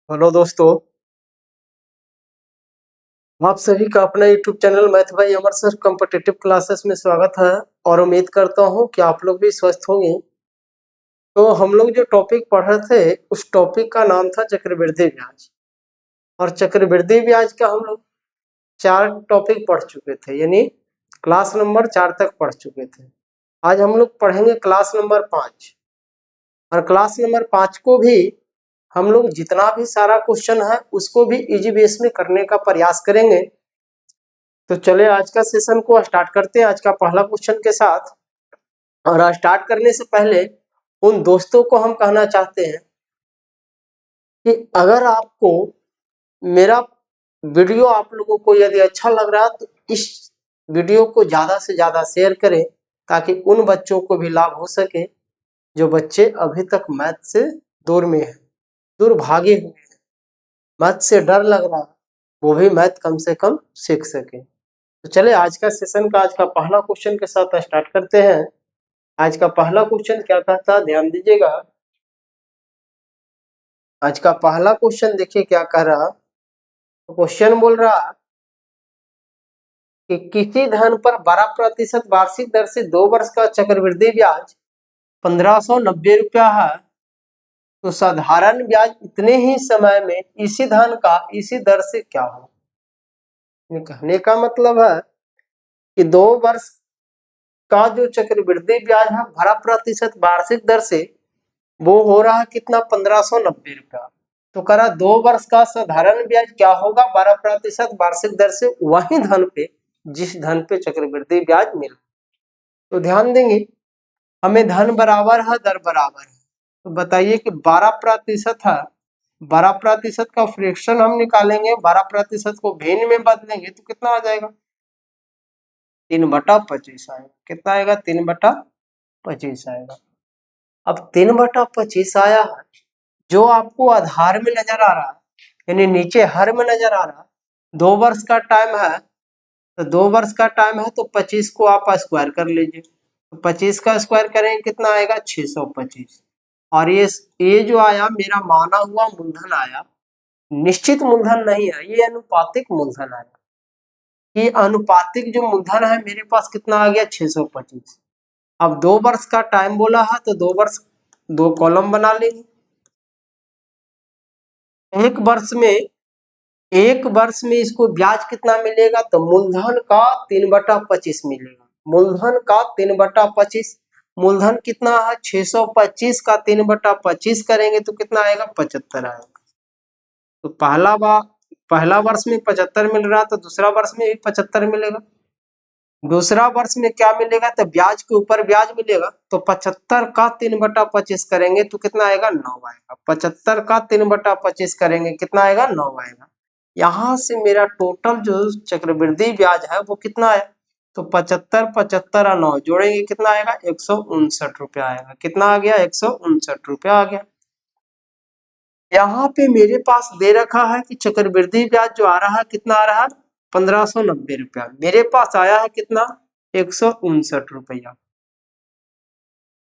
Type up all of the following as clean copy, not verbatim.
Hello दोस्तों, आप सभी का अपना यूट्यूब चैनल मैथ बाय अमर सर कॉम्पिटिटिव क्लासेस में स्वागत है और उम्मीद करता हूं कि आप लोग भी स्वस्थ होंगे। तो हम लोग जो टॉपिक पढ़ रहे थे उस टॉपिक का नाम था चक्रवृद्धि ब्याज। और चक्रवृद्धि ब्याज का हम लोग 4 टॉपिक पढ़ चुके थे, यानी क्लास नंबर 4 तक पढ़ चुके थे। आज हम लोग पढ़ेंगे क्लास नंबर 5 और क्लास नंबर 5 को भी हम लोग जितना भी सारा क्वेश्चन है उसको भी इजी बेस में करने का प्रयास करेंगे। तो चले आज का सेशन को स्टार्ट करते हैं आज का पहला क्वेश्चन के साथ। और स्टार्ट करने से पहले उन दोस्तों को हम कहना चाहते हैं कि अगर आपको मेरा वीडियो आप लोगों को यदि अच्छा लग रहा है तो इस वीडियो को ज्यादा से ज्यादा शेयर करें ताकि उन बच्चों को भी लाभ हो सके जो बच्चे अभी तक मैथ से दूर में हैं, दूर भागे हुए हैं, मैथ से डर लग रहा है, वो भी मैथ कम से कम सीख सके। तो चले आज का सेशन का आज का पहला क्वेश्चन के साथ स्टार्ट करते हैं। आज का पहला क्वेश्चन क्या कहता है, ध्यान दीजिएगा। आज का पहला क्वेश्चन देखिए क्या कह रहा। तो क्वेश्चन बोल रहा कि किसी धन पर 12% वार्षिक दर से 2 वर्ष का चक्रवृद्धि ब्याज 1590 रुपया है, तो साधारण ब्याज इतने ही समय में इसी धन का इसी दर से क्या हो। कहने का मतलब है कि 2 वर्ष का जो चक्रवृद्धि ब्याज है 12% वार्षिक दर से वो हो रहा है कितना, 1590 रुपया। तो करा 2 वर्ष का साधारण ब्याज क्या होगा, 12% वार्षिक दर से वही धन पे जिस धन पे चक्रवृद्धि ब्याज मिला। तो ध्यान देंगे हमें धन बराबर है दर बराबर है। तो बताइए कि 12% है, 12% का फ्रैक्शन हम निकालेंगे, 12% को भिन्न में बदलेंगे तो कितना आ जाएगा, 3/25 आएगा। कितना आएगा, 3/25 आएगा। अब 3/25 आया है, जो आपको आधार में नजर आ रहा है यानी नीचे हर में नजर आ रहा, 2 वर्ष का टाइम है, तो 2 वर्ष का टाइम है तो 25 को आप स्क्वायर कर लीजिए। तो 25 का स्क्वायर करेंगे कितना आएगा, 625। और ये जो आया मेरा माना हुआ मूलधन आया, निश्चित मूलधन नहीं है, ये अनुपातिक मूलधन आया। ये अनुपातिक जो मूलधन है मेरे पास कितना आ गया, 625। अब 2 वर्ष का टाइम बोला है तो 2 वर्ष 2 कॉलम बना लेंगे। एक वर्ष में इसको ब्याज कितना मिलेगा, तो मूलधन का 3/25 मिलेगा। मूलधन का 3/25, मूलधन कितना है 625 का 3/25 करेंगे तो कितना आएगा, 75 आएगा। तो पहला वर्ष में 75 मिल रहा तो दूसरा वर्ष में भी 75 मिलेगा। दूसरा वर्ष में क्या मिलेगा, तो ब्याज के ऊपर ब्याज मिलेगा। तो 75 का 3/25 करेंगे तो कितना आएगा, 9 आएगा। 75 का 3/25 करेंगे कितना आएगा, 9 आएगा। यहां से मेरा टोटल जो चक्रवृद्धि ब्याज है वो कितना है, तो 75 75 और 9 जोड़ेंगे कितना आएगा, 159 रुपया आएगा। कितना आ गया, 159 रुपया आ गया। यहाँ पे मेरे पास दे रखा है कि चक्रवृद्धि ब्याज जो आ रहा है कितना आ रहा है, 1590 रुपया। मेरे पास आया है कितना, 159 रुपया।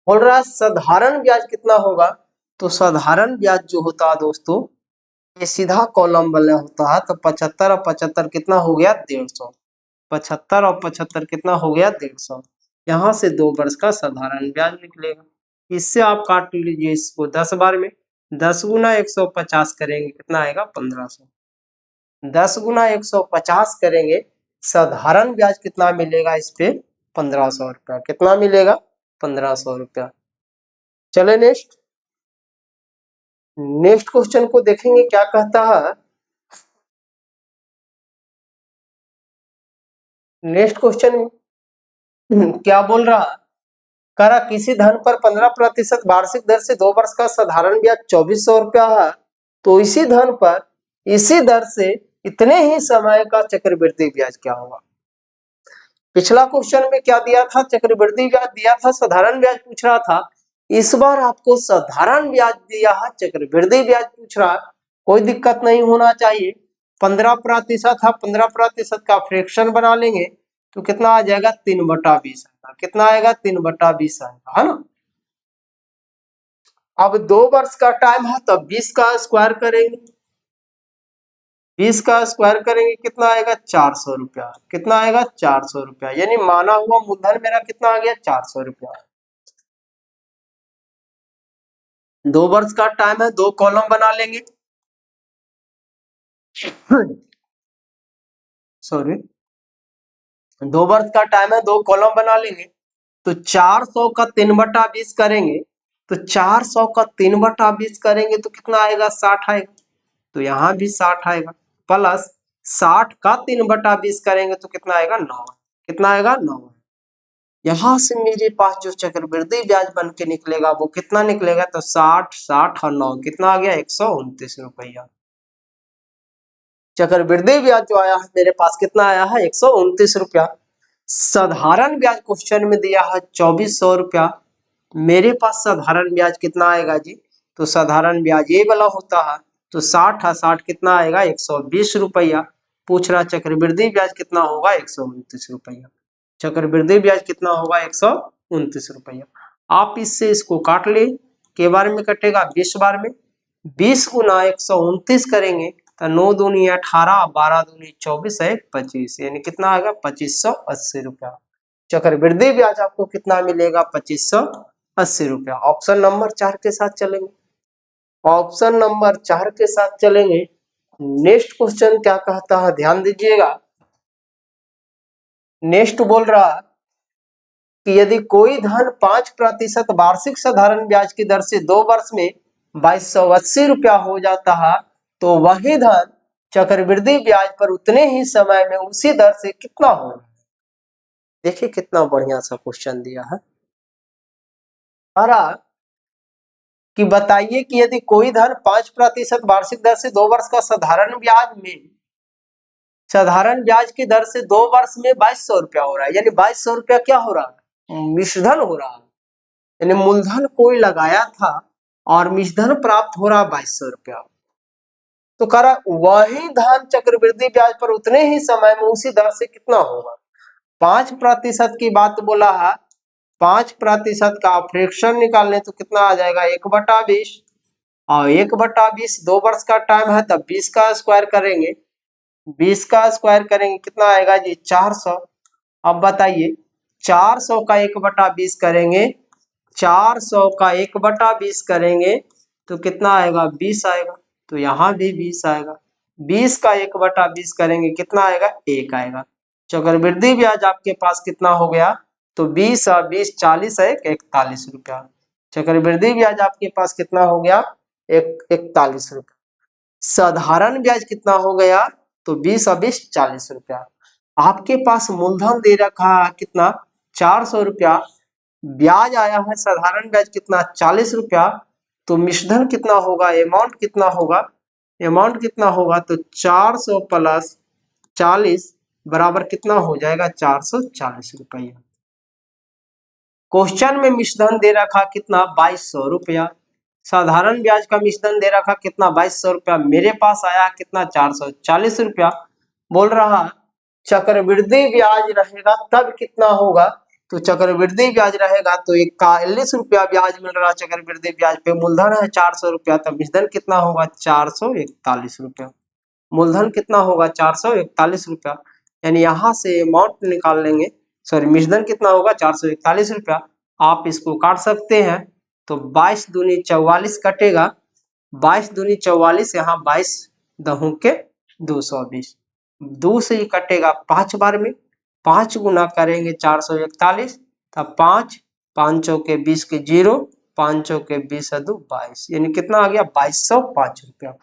बोल रहा है साधारण ब्याज कितना होगा, तो साधारण ब्याज जो होता है दोस्तों ये सीधा कॉलम वाला होता है। तो 75 और 75 कितना हो गया, 150। 75 और 75 कितना हो गया, 150। यहाँ से 2 वर्ष का साधारण ब्याज निकलेगा। इससे आप काट लीजिए इसको 10 बार में, 10 गुना 150 करेंगे कितना आएगा, 1500। 10 गुना 150 करेंगे, साधारण ब्याज कितना मिलेगा इस पे, 1500 रुपया। कितना मिलेगा, 1500 रुपया। चले नेक्स्ट क्वेश्चन को देखेंगे क्या कहता है। नेक्स्ट क्वेश्चन क्या बोल रहा है, करा किसी धन पर 15% वार्षिक दर से 2 वर्ष का साधारण ब्याज 2400 रुपया है, तो इसी धन पर इसी दर से इतने ही समय का चक्रवृद्धि ब्याज क्या होगा। पिछला क्वेश्चन में क्या दिया था, चक्रवृद्धि ब्याज दिया था, साधारण ब्याज पूछ रहा था। इस बार आपको साधारण ब्याज दिया है, चक्रवृद्धि ब्याज पूछ रहा है। कोई दिक्कत नहीं होना चाहिए, 15% है, 15% का फ्रैक्शन बना लेंगे तो कितना आ जाएगा, 3/20 आएगा। कितना आएगा, 3/20 आएगा, है ना। अब 2 वर्ष का टाइम है तो 20 का स्क्वायर करेंगे 20 का स्क्वायर करेंगे कितना आएगा 400 रुपया। कितना आएगा 400 रुपया, यानी माना हुआ मूलधन मेरा कितना आ गया 400 रुपया। 2 वर्ष का टाइम है, 2 कॉलम बना लेंगे। सॉरी, 2 वर्ष का टाइम है, 2 कॉलम बना लेंगे। तो 400 का 3/20 करेंगे, तो 400 का 3/20 करेंगे तो कितना आएगा 60 आएगा। तो यहाँ भी 60 आएगा, प्लस 60 का 3/20 करेंगे तो कितना आएगा 9। कितना आएगा 9। यहाँ से मेरे पास जो चक्रवृद्धि ब्याज बन के निकलेगा वो कितना निकलेगा, तो 60 60 और 9 कितना आ गया 129 रुपया। चक्रवृद्धि ब्याज जो आया है मेरे पास कितना आया है 129 रुपया। साधारण ब्याज क्वेश्चन में दिया है 2400 रुपया। मेरे पास साधारण ब्याज कितना आएगा जी, तो साधारण ब्याज ये वाला होता है, तो 60 है, 60 कितना आएगा 120 रुपया। पूछ रहा चक्रवृद्धि ब्याज कितना होगा 129 रुपया। चक्रवृद्धि ब्याज कितना होगा 129 रुपया। आप इससे इसको काट ले, के बार में कटेगा 20 बार में। 20 गुना 129 करेंगे तो 9 दूनी 18, 12 दूनी 24 है 25, यानी कितना आएगा 2580 रुपया। चक्रवृद्धि ब्याज आपको कितना मिलेगा 2580 रुपया। ऑप्शन नंबर 4 के साथ चलेंगे। ऑप्शन नंबर 4 के साथ चलेंगे। नेक्स्ट क्वेश्चन क्या कहता है ध्यान दीजिएगा। नेक्स्ट बोल रहा कि यदि कोई धन 5% वार्षिक साधारण ब्याज की दर से 2 वर्ष में 2280 रुपया हो जाता है, तो वही धन चक्रवृद्धि ब्याज पर उतने ही समय में उसी दर से कितना होगा। देखिए कितना बढ़िया सा क्वेश्चन दिया है। कि बताइए कि यदि कोई धन 5% वार्षिक दर से 2 वर्ष का साधारण ब्याज की दर से 2 वर्ष में 2200 रुपया हो रहा है, यानी 2200 रुपया क्या हो रहा है, मिश्रधन हो रहा है। यानी मूलधन कोई लगाया था और मिश्रधन प्राप्त हो रहा 2200 रुपया। तो कह रहा वही धन चक्रवृद्धि ब्याज पर उतने ही समय में उसी दर से कितना होगा। 5% की बात बोला है, 5% का फ्रैक्शन निकालने तो कितना आ जाएगा 1/20, और 1/20 2 वर्ष का टाइम है, तब 20 का स्क्वायर करेंगे। 20 का स्क्वायर करेंगे कितना आएगा जी 400। अब बताइए 400 का 1/20 करेंगे, 400 का 1/20 करेंगे तो कितना आएगा 20 आएगा। तो यहाँ भी 20 आएगा। 20 का 1/20 करेंगे कितना आएगा 1 आएगा। चक्रवृद्धि ब्याज आपके पास कितना हो गया, तो 20 और 20 40 है 41 रुपया। चक्रवृद्धि ब्याज आपके पास कितना हो गया 41 रुपया। साधारण ब्याज कितना हो गया, तो 20 और 20 40 रुपया। आपके पास मूलधन दे रखा है कितना 400 रुपया, ब्याज आया है साधारण ब्याज कितना 40 रुपया, तो मिश्रधन कितना होगा, अमाउंट कितना होगा, अमाउंट कितना होगा, तो 400 प्लस 40 बराबर कितना हो जाएगा 440 रुपया। क्वेश्चन में मिश्रधन दे रखा कितना 2200 रुपया, साधारण ब्याज का मिश्रधन दे रखा कितना 2200 रुपया, मेरे पास आया कितना 440 रुपया। बोल रहा चक्रवृद्धि ब्याज रहेगा तब कितना होगा, तो चक्रवृद्धि ब्याज रहेगा तो 41 रुपया ब्याज मिल रहा चक्रवृद्धि ब्याज पे, मूलधन है 400 रुपया, तब मिश्रधन कितना होगा 441 रुपया। मूलधन कितना होगा 441 रुपया, यानी यहाँ से अमाउंट निकाल लेंगे, सॉरी मिश्रधन कितना होगा 441 रुपया। आप इसको काट सकते हैं, तो 22 दूनी 44 कटेगा, 22 दूनी 44, यहाँ 22 दहू के 220, 2 से ही कटेगा 5 बार में, 5 गुना करेंगे 441, तब 5 5 चौके 20 के 0, 5 चौके 20 2 22, यानी कितना आ गया 2205 रुपया।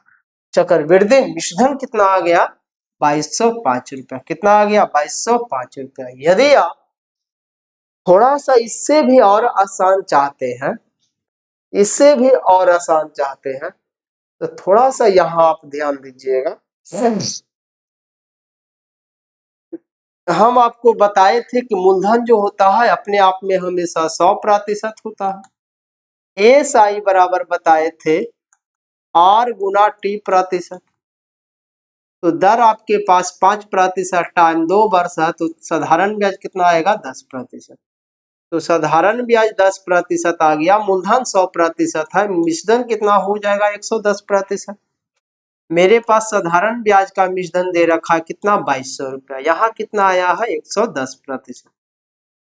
चक्रवृद्धि मिश्रधन कितना आ गया 2205 रुपया। कितना आ गया 2205 रुपया। यदि आप थोड़ा सा इससे भी और आसान चाहते हैं, इससे भी और आसान चाहते हैं, तो थोड़ा सा यहाँ आप ध्यान दीजिएगा। हम आपको बताए थे कि मूलधन जो होता है अपने आप में हमेशा 100% होता है। एसआई बराबर बताए थे आर गुना टी प्रतिशत। तो दर आपके पास 5% टाइम 2 वर्ष है, तो साधारण ब्याज कितना आएगा 10%। तो साधारण ब्याज 10% आ गया, मूलधन 100% है, मिश्रधन कितना हो जाएगा 110%। मेरे पास साधारण ब्याज का मिश्रण दे रखा है कितना 2200 रुपया, यहाँ कितना आया है 110%।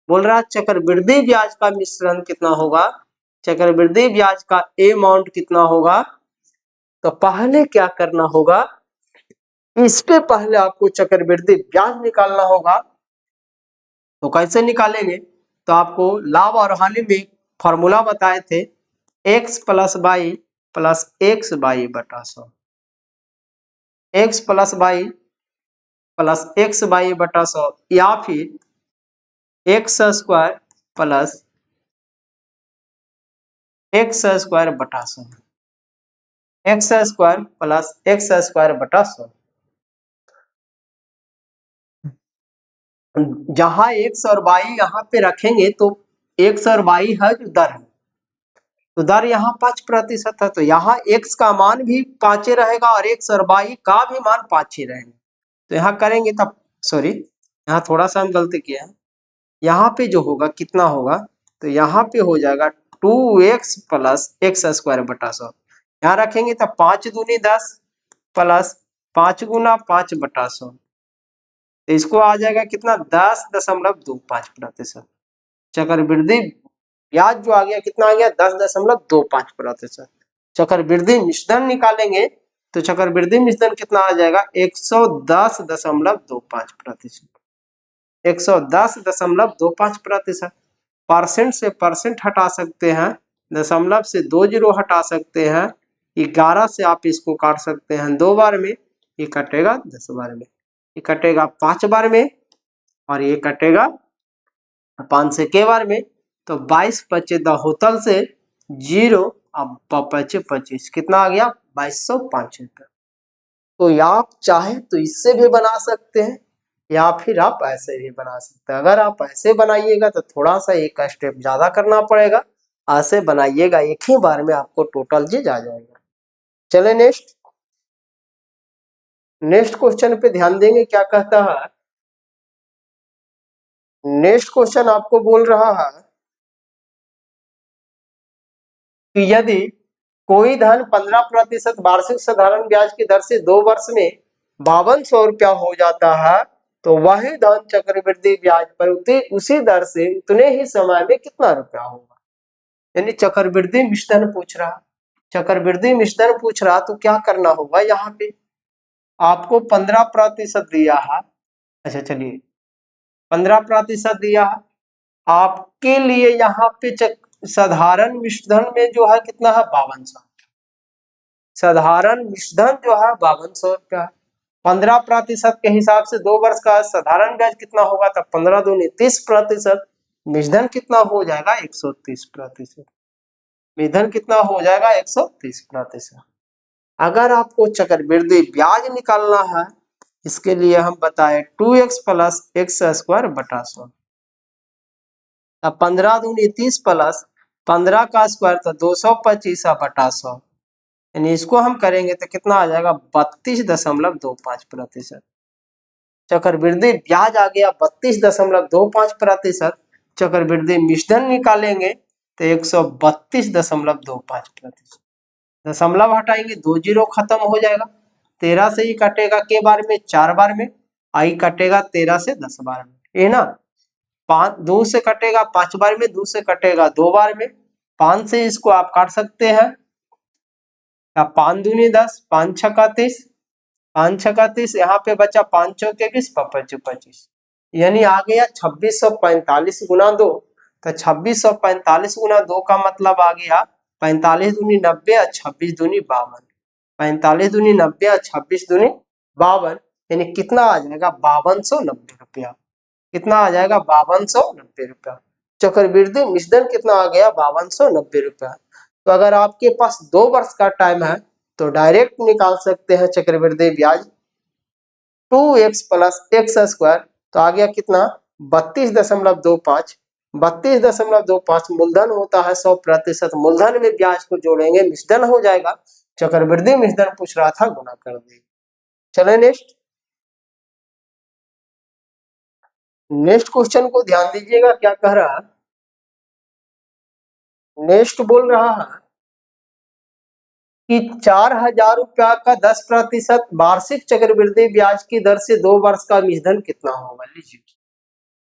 बोल रहा है चक्रवृद्धि ब्याज का मिश्रण कितना होगा, चक्रवृद्धि ब्याज का अमाउंट कितना होगा। तो पहले क्या करना होगा, इसके पहले आपको चक्रवृद्धि ब्याज निकालना होगा। तो कैसे निकालेंगे, तो आपको लाभ और हानि में फॉर्मूला बताए थे, x plus y plus x y बटा 100, x plus y plus x y बटा 100, या फिर x square plus x square बटा 100, x square plus x square बटा 100। जहां एक्स और वाई यहाँ पे रखेंगे तो एक्स और वाई है जो दर है, तो दर यहाँ 5% है, तो यहाँ x का मान भी 5 रहेगा और x और y का भी मान 5 ही रहेगा। तो यहाँ करेंगे तब, सॉरी यहाँ थोड़ा सा हम गलती किया है, यहाँ पे जो होगा कितना होगा, तो यहाँ पे हो जाएगा 2x प्लस एक्स स्क्वायर बटा 100। यहाँ रखेंगे तब 5 दूनी 10 प्लस 5 गुना 5 बटा 100, तो इसको आ जाएगा कितना 10.25%। चक्रवृद्धि ब्याज जो आ गया कितना आ गया 10.25%। चक्रवृद्धि मिश्रण निकालेंगे तो चक्रवृद्धि मिश्रण कितना आ जाएगा 110.25%, 110.25%। परसेंट से परसेंट हटा सकते हैं, दशमलव से 2 जीरो हटा सकते हैं, 11 से आप इसको काट सकते हैं 2 बार में, ये कटेगा 10 बार में, ये कटेगा 5 बार में, और ये कटेगा 5 से के बार में। तो 22 पचे द होतल से 0, अब पचे 25, कितना आ गया 2205 रुपया। तो आप चाहे तो इससे भी बना सकते हैं या फिर आप ऐसे भी बना सकते हैं। अगर आप ऐसे बनाइएगा तो थोड़ा सा एक स्टेप ज्यादा करना पड़ेगा, ऐसे बनाइएगा एक ही बार में आपको टोटल चीज आ जाएगा। चले नेक्स्ट, नेक्स्ट क्वेश्चन पे ध्यान देंगे क्या कहता है। नेक्स्ट क्वेश्चन आपको बोल रहा है कि यदि कोई धन 15% वार्षिक साधारण ब्याज की दर से 2 वर्ष में 5200 रुपया हो जाता है, तो वही धन चक्रवृद्धि ब्याज पर उसी दर से उतने ही समय में कितना रुपया होगा। यानी चक्रवृद्धि मिश्रण पूछ रहा, चक्रवृद्धि मिश्रण पूछ रहा, तो क्या करना होगा, यहाँ पे आपको 15% दिया है, अच्छा चलिए 15% दिया है आपके लिए, यहाँ पे साधारण मिश्रण में जो है कितना है 5200, साधारण मिश्रण जो है 5200 रुपया। 15% के हिसाब से 2 वर्ष का साधारण ब्याज कितना होगा, तब 15 दूनी 30%, मिश्रण कितना हो जाएगा 130%, मिश्रण कितना हो जाएगा 130%। अगर आपको चक्रवृद्धि ब्याज निकालना है, इसके लिए हम बताए 2x प्लस एक्स स्क्वायर बटा 100, अब 15 दूनी 30 प्लस 15 का स्क्वायर तो 225 बटा 100, यानी इसको हम करेंगे तो कितना आ जाएगा 32.25%। चक्रवृद्धि ब्याज आ गया 32.25%, चक्रवृद्धि मिश्रण निकालेंगे तो 132.25%, दशमलव हटाएंगे 2 जीरो खत्म हो जाएगा, 13 से ही कटेगा के बार में 4 बार में, आई कटेगा 13 से 10 बार में, ये ना 5 2 से कटेगा 5 बार में, 2 से कटेगा 2 बार में, 5 से इसको आप काट सकते हैं, 5 दूनी 10, 5 छक्का 30, 5 छक्का 30, यहाँ पे बचा 5 चौके 20, 5 25, यानी आ गया 2645 गुना 2, तो 2645 गुना 2 का मतलब आ गया 45 दूनी 90 और 26 दूनी 52, 45 दूनी 90 और 26 दूनी 52, यानी कितना आ जाएगा 5290 रुपया, कितना आ जाएगा 5290 रुपया। चक्रवृद्धि मिश्रण कितना आ गया 5290 रुपया। तो अगर आपके पास 2 वर्ष का टाइम है तो डायरेक्ट निकाल सकते हैं चक्रवृद्धि ब्याज 2x प्लस एक्स स्क्वायर, तो आ गया कितना 32.25, 32.25 मूलधन होता है 100%, मूलधन में ब्याज को जोड़ेंगे मिश्रण हो जाएगा, चक्रवृद्धि मिश्रण पूछ रहा था गुना कर देंगे। चले नेक्स्ट, नेक्स्ट क्वेश्चन को ध्यान दीजिएगा क्या कह रहा है। नेक्स्ट बोल रहा है कि 4,000 रुपया का 10% वार्षिक चक्रवृद्धि ब्याज की दर से 2 वर्ष का मिश्रण कितना होगा। लीजिए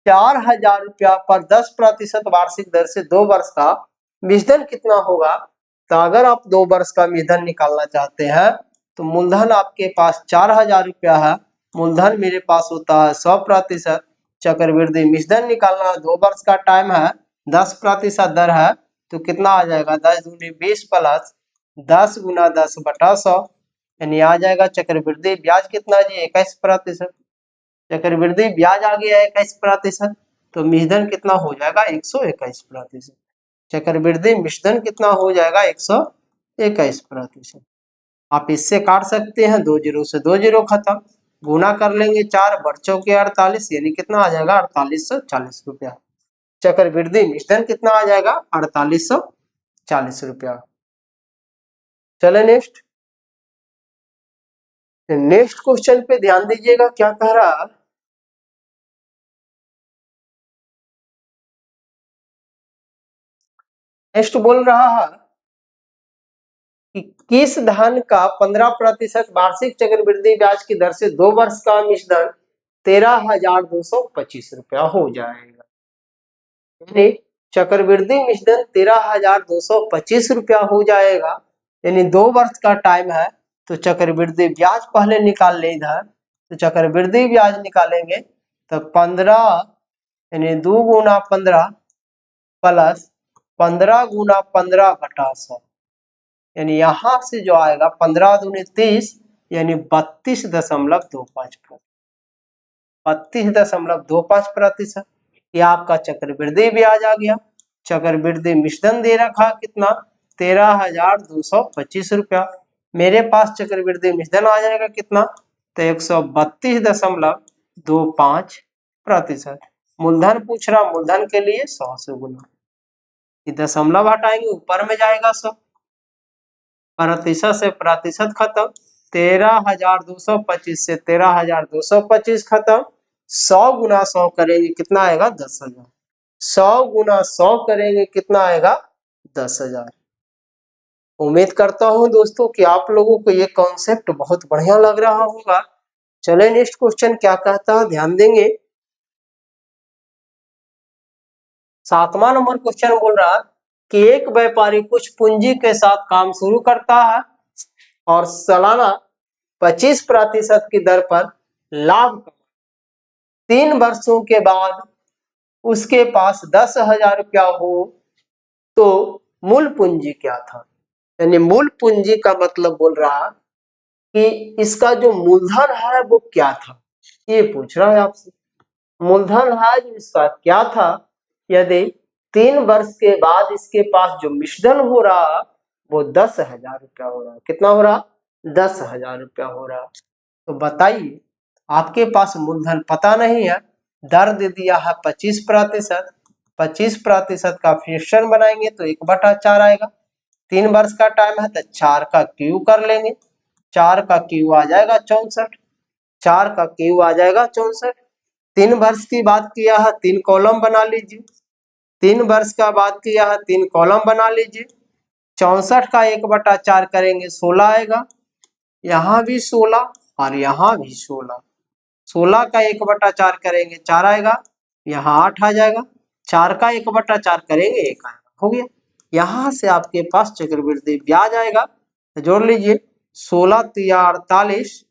4,000 रुपया पर 10% वार्षिक दर से 2 वर्ष का मिश्रण कितना होगा। तो अगर आप 2 वर्ष का मिश्रण निकालना चाहते हैं तो मूलधन आपके पास 4,000 रुपया है, मूलधन मेरे पास होता है 100%, चक्रवृद्धि मिश्रण निकालना 2 वर्ष का टाइम है, 10% दर है, तो कितना आ जाएगा 10 दूनी 20 प्लस 10 गुना 10/100, यानी आ जाएगा चक्रवृद्धि ब्याज कितना जी 21%। चक्रवृद्धि ब्याज आ गया 21%, तो मिश्रण कितना हो जाएगा 121%। चक्रवृद्धि मिश्रण कितना हो जाएगा 121%। आप इससे काट सकते हैं, 2 जीरो से 2 जीरो खत्म, गुना कर लेंगे 4 बच्चों के 48, यानी कितना आ जाएगा 4840 रुपया। चक्रवृद्धि मिश्रण कितना आ जाएगा 4840 रुपया। चले नेक्स्ट क्वेश्चन पे ध्यान दीजिएगा, क्या कह रहा है। नेक्स्ट बोल रहा है कि किस धन का 15% वार्षिक चक्रवृद्धि ब्याज की दर से 2 वर्ष का मिश्रण 13,225 रुपया हो जाएगा। यानी चक्रवृद्धि मिश्रण 13,225 रुपया हो जाएगा, यानी 2 वर्ष का टाइम है, तो चक्रवृद्धि ब्याज पहले निकाल ले इधर, तो चक्रवृद्धि ब्याज निकालेंगे तो 15 यानी 2 गुना 15 प्लस 15 गुना 15/100, यानी यहाँ से जो आएगा 15 दूनी 30, यानी 32.25%। 32.25% ये आपका चक्रवृद्धि ब्याज आ गया। चक्रवृद्धि मिश्रण दे रखा कितना 13,225 रुपया, मेरे पास चक्रवृद्धि मिश्रण आ जाएगा कितना तो 132.25%। मूलधन पूछ रहा, मूलधन के लिए 100 से गुना, दशमलव हटाएंगे ऊपर में जाएगा 100, प्रतिशत से प्रतिशत खत्म, 13,225 से 13,225 खत्म, 100 गुना 100 करेंगे कितना आएगा 10,000, 100 गुना 100 करेंगे कितना आएगा 10,000। उम्मीद करता हूं दोस्तों कि आप लोगों को ये कॉन्सेप्ट बहुत बढ़िया लग रहा होगा। चले नेक्स्ट क्वेश्चन क्या कहता है ध्यान देंगे। 7वां नंबर क्वेश्चन बोल रहा कि एक व्यापारी कुछ पूंजी के साथ काम शुरू करता है और सालाना 25% की दर पर लाभ 3 वर्षों के बाद उसके पास 10,000 रुपया हो तो मूल पूंजी क्या था। यानी मूल पूंजी का मतलब बोल रहा कि इसका जो मूलधन है वो क्या था, ये पूछ रहा है आपसे। मूलधन है जो इसका क्या था, यदि 3 वर्ष के बाद इसके पास जो मिश्रण हो रहा वो 10,000 रुपया हो रहा, कितना हो रहा 10,000 रुपया हो रहा। तो बताइए आपके पास मूलधन पता नहीं है, दर दे दिया है 25%, 25% का फ्रैक्शन बनाएंगे तो 1/4 आएगा, 3 वर्ष का टाइम है तो 4 का क्यू कर लेंगे, 4 का क्यू आ जाएगा 64, 4 का क्यू आ जाएगा 64। 3 वर्ष की बात किया है 3 कॉलम बना लीजिए, 3 वर्ष का बात किया है 3 कॉलम बना लीजिए, 64 का 1/4 करेंगे 16 आएगा, यहाँ भी 16 और यहाँ भी 16, 16 का 1/4 करेंगे 4 आएगा, यहाँ 8 आ जाएगा, 4 का 1/4 करेंगे 1 आएगा, हो गया। यहाँ से आपके पास चक्रवृद्धि ब्याज आएगा, तो जोड़ लीजिए 16 तिया 48,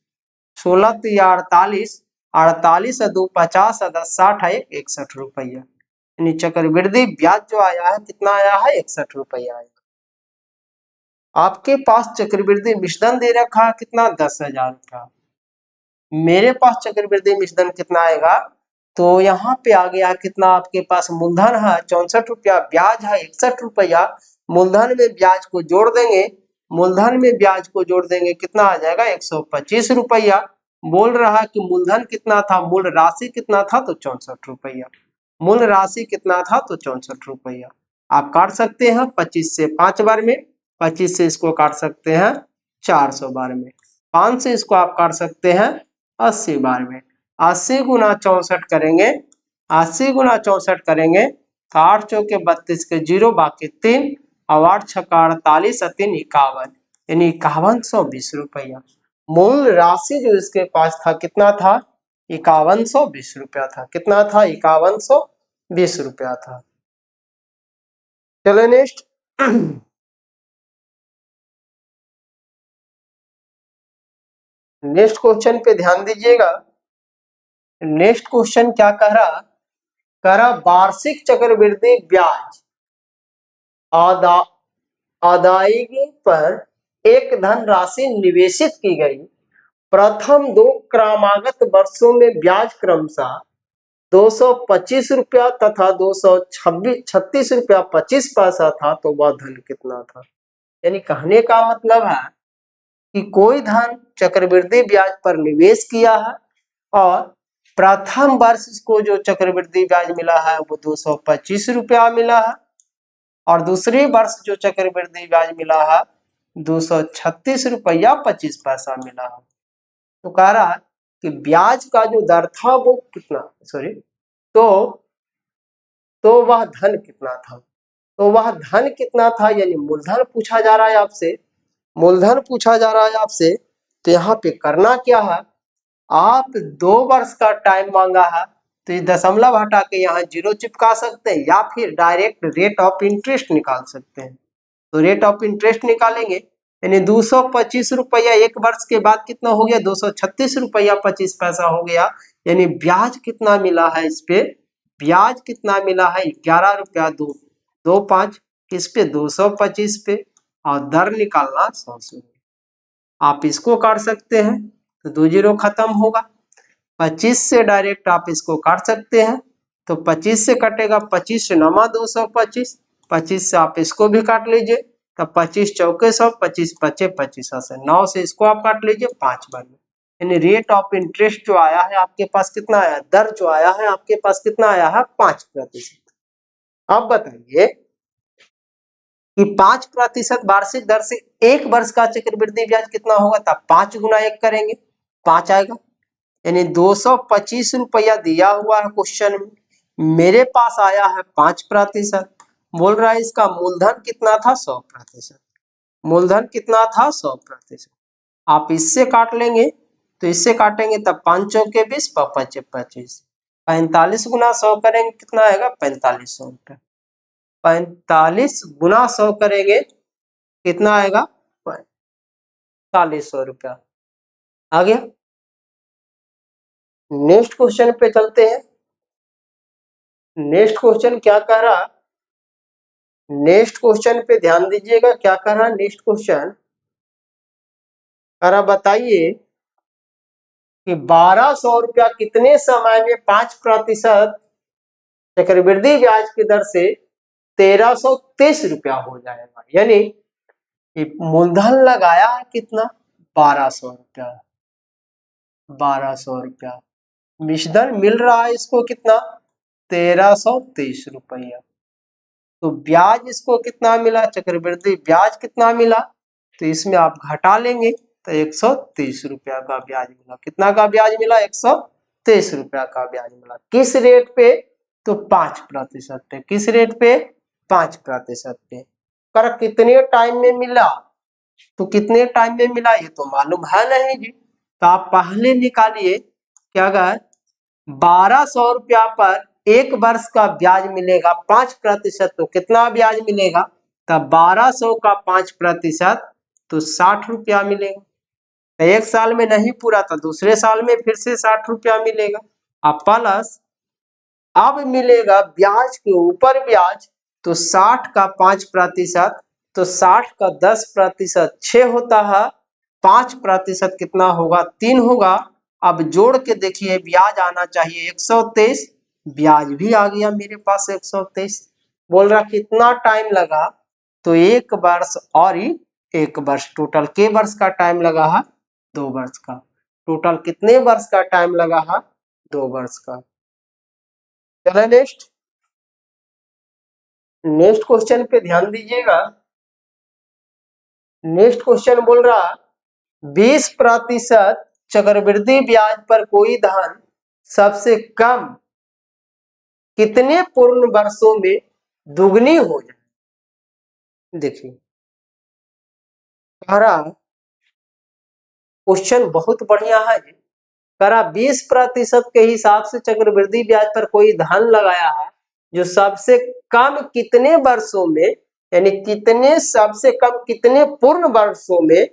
16 तिया 48, 48 2 50 10 60 61 रुपया, यानी चक्रवृद्धि ब्याज जो आया है कितना आया है 61 रुपया आया। आपके पास चक्रवृद्धि मिश्रण दे रखा है कितना 10,000 रुपया, मेरे पास चक्रवृद्धि मिश्रण कितना आएगा तो यहाँ पे आ गया कितना, आपके पास मूलधन है 64 रुपया, ब्याज है 61 रुपया, मूलधन में ब्याज को जोड़ देंगे, मूलधन में ब्याज को जोड़ देंगे कितना आ जाएगा 125 रुपया। बोल रहा कि मूलधन कितना था, मूल राशि कितना था तो 64 रुपया, मूल राशि कितना था तो 64 रुपया। आप काट सकते हैं 25 से 5 बार में, 25 से इसको काट सकते हैं 400 बार में, 5 से इसको आप काट सकते हैं 80 बार में, 80 गुना 64 करेंगे, 80 गुना 64 करेंगे तो 8 चौके 32 के 0 बाकी 3 और 8 छक्का 48 और 3 51, यानी 5120 रुपया। मूल राशि जो इसके पास था कितना था? 5120 रुपया था। कितना था? 5120 रुपया था। चलो नेक्स्ट। नेक्स्ट क्वेश्चन पे ध्यान दीजिएगा। नेक्स्ट क्वेश्चन क्या कह रहा वार्षिक चक्रवृद्धि ब्याज अदा अदायगी पर एक धन राशि निवेशित की गई। प्रथम 2 क्रमागत वर्षों में ब्याज क्रमशः 225 रुपया तथा 236 रुपया 25 पैसा था, तो वह धन कितना था? यानी कहने का मतलब है कि कोई धन चक्रवृद्धि ब्याज पर निवेश किया है और प्रथम वर्ष इसको जो चक्रवृद्धि ब्याज मिला है वो 225 रुपया मिला है और दूसरी वर्ष जो चक्रवृद्धि ब्याज मिला है 236 रुपया 25 पैसा मिला है। तो कह रहा है कि ब्याज का जो दर था वो कितना, तो वह धन कितना था? तो वह धन कितना था यानी मूलधन पूछा जा रहा है आपसे। मूलधन पूछा जा रहा है आपसे, तो यहाँ पे करना क्या है, आप 2 वर्ष का टाइम मांगा है तो ये दशमलव हटा के यहाँ 0 चिपका सकते हैं या फिर डायरेक्ट रेट ऑफ इंटरेस्ट निकाल सकते हैं। तो रेट ऑफ इंटरेस्ट निकालेंगे यानी 225 रुपया 1 वर्ष के बाद कितना हो गया? 236 रुपया 25 पैसा हो गया। यानी ब्याज कितना मिला है इस पे? ब्याज कितना मिला है? 11 रुपया 25 किस पे? 225 पे। और दर निकालना 100 से। आप इसको काट सकते हैं तो 2 जीरो खत्म होगा। 25 से डायरेक्ट आप इसको काट सकते हैं तो 25 से कटेगा, 25 से 9 225, 25 से आप इसको भी काट लीजिए तब 25 चौके 100, 25 पचे 25 से 9 से इसको आप काट लीजिए 5 बार में। यानी रेट ऑफ इंटरेस्ट जो आया है आपके पास कितना आया? दर जो आया है आपके पास कितना आया है? 5%। अब बताइए कि 5% वार्षिक दर से 1 वर्ष का चक्रवृद्धि ब्याज कितना होगा? तब 5 गुना 1 करेंगे 5 आएगा। यानी 225 रुपया दिया हुआ है क्वेश्चन में, मेरे पास आया है 5%। बोल रहा है इसका मूलधन कितना था? 100%। मूलधन कितना था? 100%। आप इससे काट लेंगे तो इससे काटेंगे तब 5 चौके 20 पचे 25, 45 गुना 100 करेंगे कितना आएगा? 4500 रुपया। 45 गुना 100 करेंगे कितना आएगा? 4500 रुपया। आ गया। नेक्स्ट क्वेश्चन पे चलते हैं। नेक्स्ट क्वेश्चन क्या कह रहा? नेक्स्ट क्वेश्चन पे ध्यान दीजिएगा क्या कह रहा? नेक्स्ट क्वेश्चन कह रहा बताइए कि 1200 रुपया कितने समय में 5% चक्रवृद्धि ब्याज की दर से 1330 रुपया हो जाएगा। यानी मूलधन लगाया है कितना? 1200 रुपया। 1200 रुपया मिश्रधन मिल रहा है इसको कितना? 1330 रुपया। तो ब्याज इसको कितना मिला? चक्रवृद्धि ब्याज कितना मिला? तो इसमें आप घटा लेंगे तो 130 रुपया का ब्याज मिला। कितना का ब्याज मिला? 130 रुपया का ब्याज मिला। किस रेट पे? तो 5% पे। किस रेट पे? 5% पे। कर कितने टाइम में मिला? तो कितने टाइम में मिला ये तो मालूम है नहीं जी। तो आप पहले निकालिए क्या अगर 1200 रुपया पर 1 वर्ष का ब्याज मिलेगा 5%, तो कितना ब्याज मिलेगा? तब 1200 का 5% तो 60 रुपया मिलेगा। तो 1 साल में नहीं पूरा था, दूसरे साल में फिर से 60 रुपया मिलेगा। अब प्लस अब मिलेगा ब्याज के ऊपर ब्याज, तो 60 का 5%, तो 60 का 10% 6 होता है, 5% कितना होगा? 3 होगा। अब जोड़ के देखिए ब्याज आना चाहिए 123, ब्याज भी आ गया मेरे पास 123। बोल रहा कितना टाइम लगा? तो 1 वर्ष और 1 वर्ष, टोटल के वर्ष का टाइम लगा है? 2 वर्ष का। टोटल कितने वर्ष का टाइम लगा है? 2 वर्ष का। चलो नेक्स्ट। नेक्स्ट क्वेश्चन पे ध्यान दीजिएगा। नेक्स्ट क्वेश्चन बोल रहा 20% चक्रवृद्धि ब्याज पर कोई धन सबसे कम कितने पूर्ण वर्षों में दुगनी हो जाए? देखिए कह रहा क्वेश्चन बहुत बढ़िया है। कह रहा 20% के हिसाब से चक्रवृद्धि ब्याज पर कोई धन लगाया है जो सबसे कम कितने वर्षों में, यानी कितने सबसे कम कितने पूर्ण वर्षों में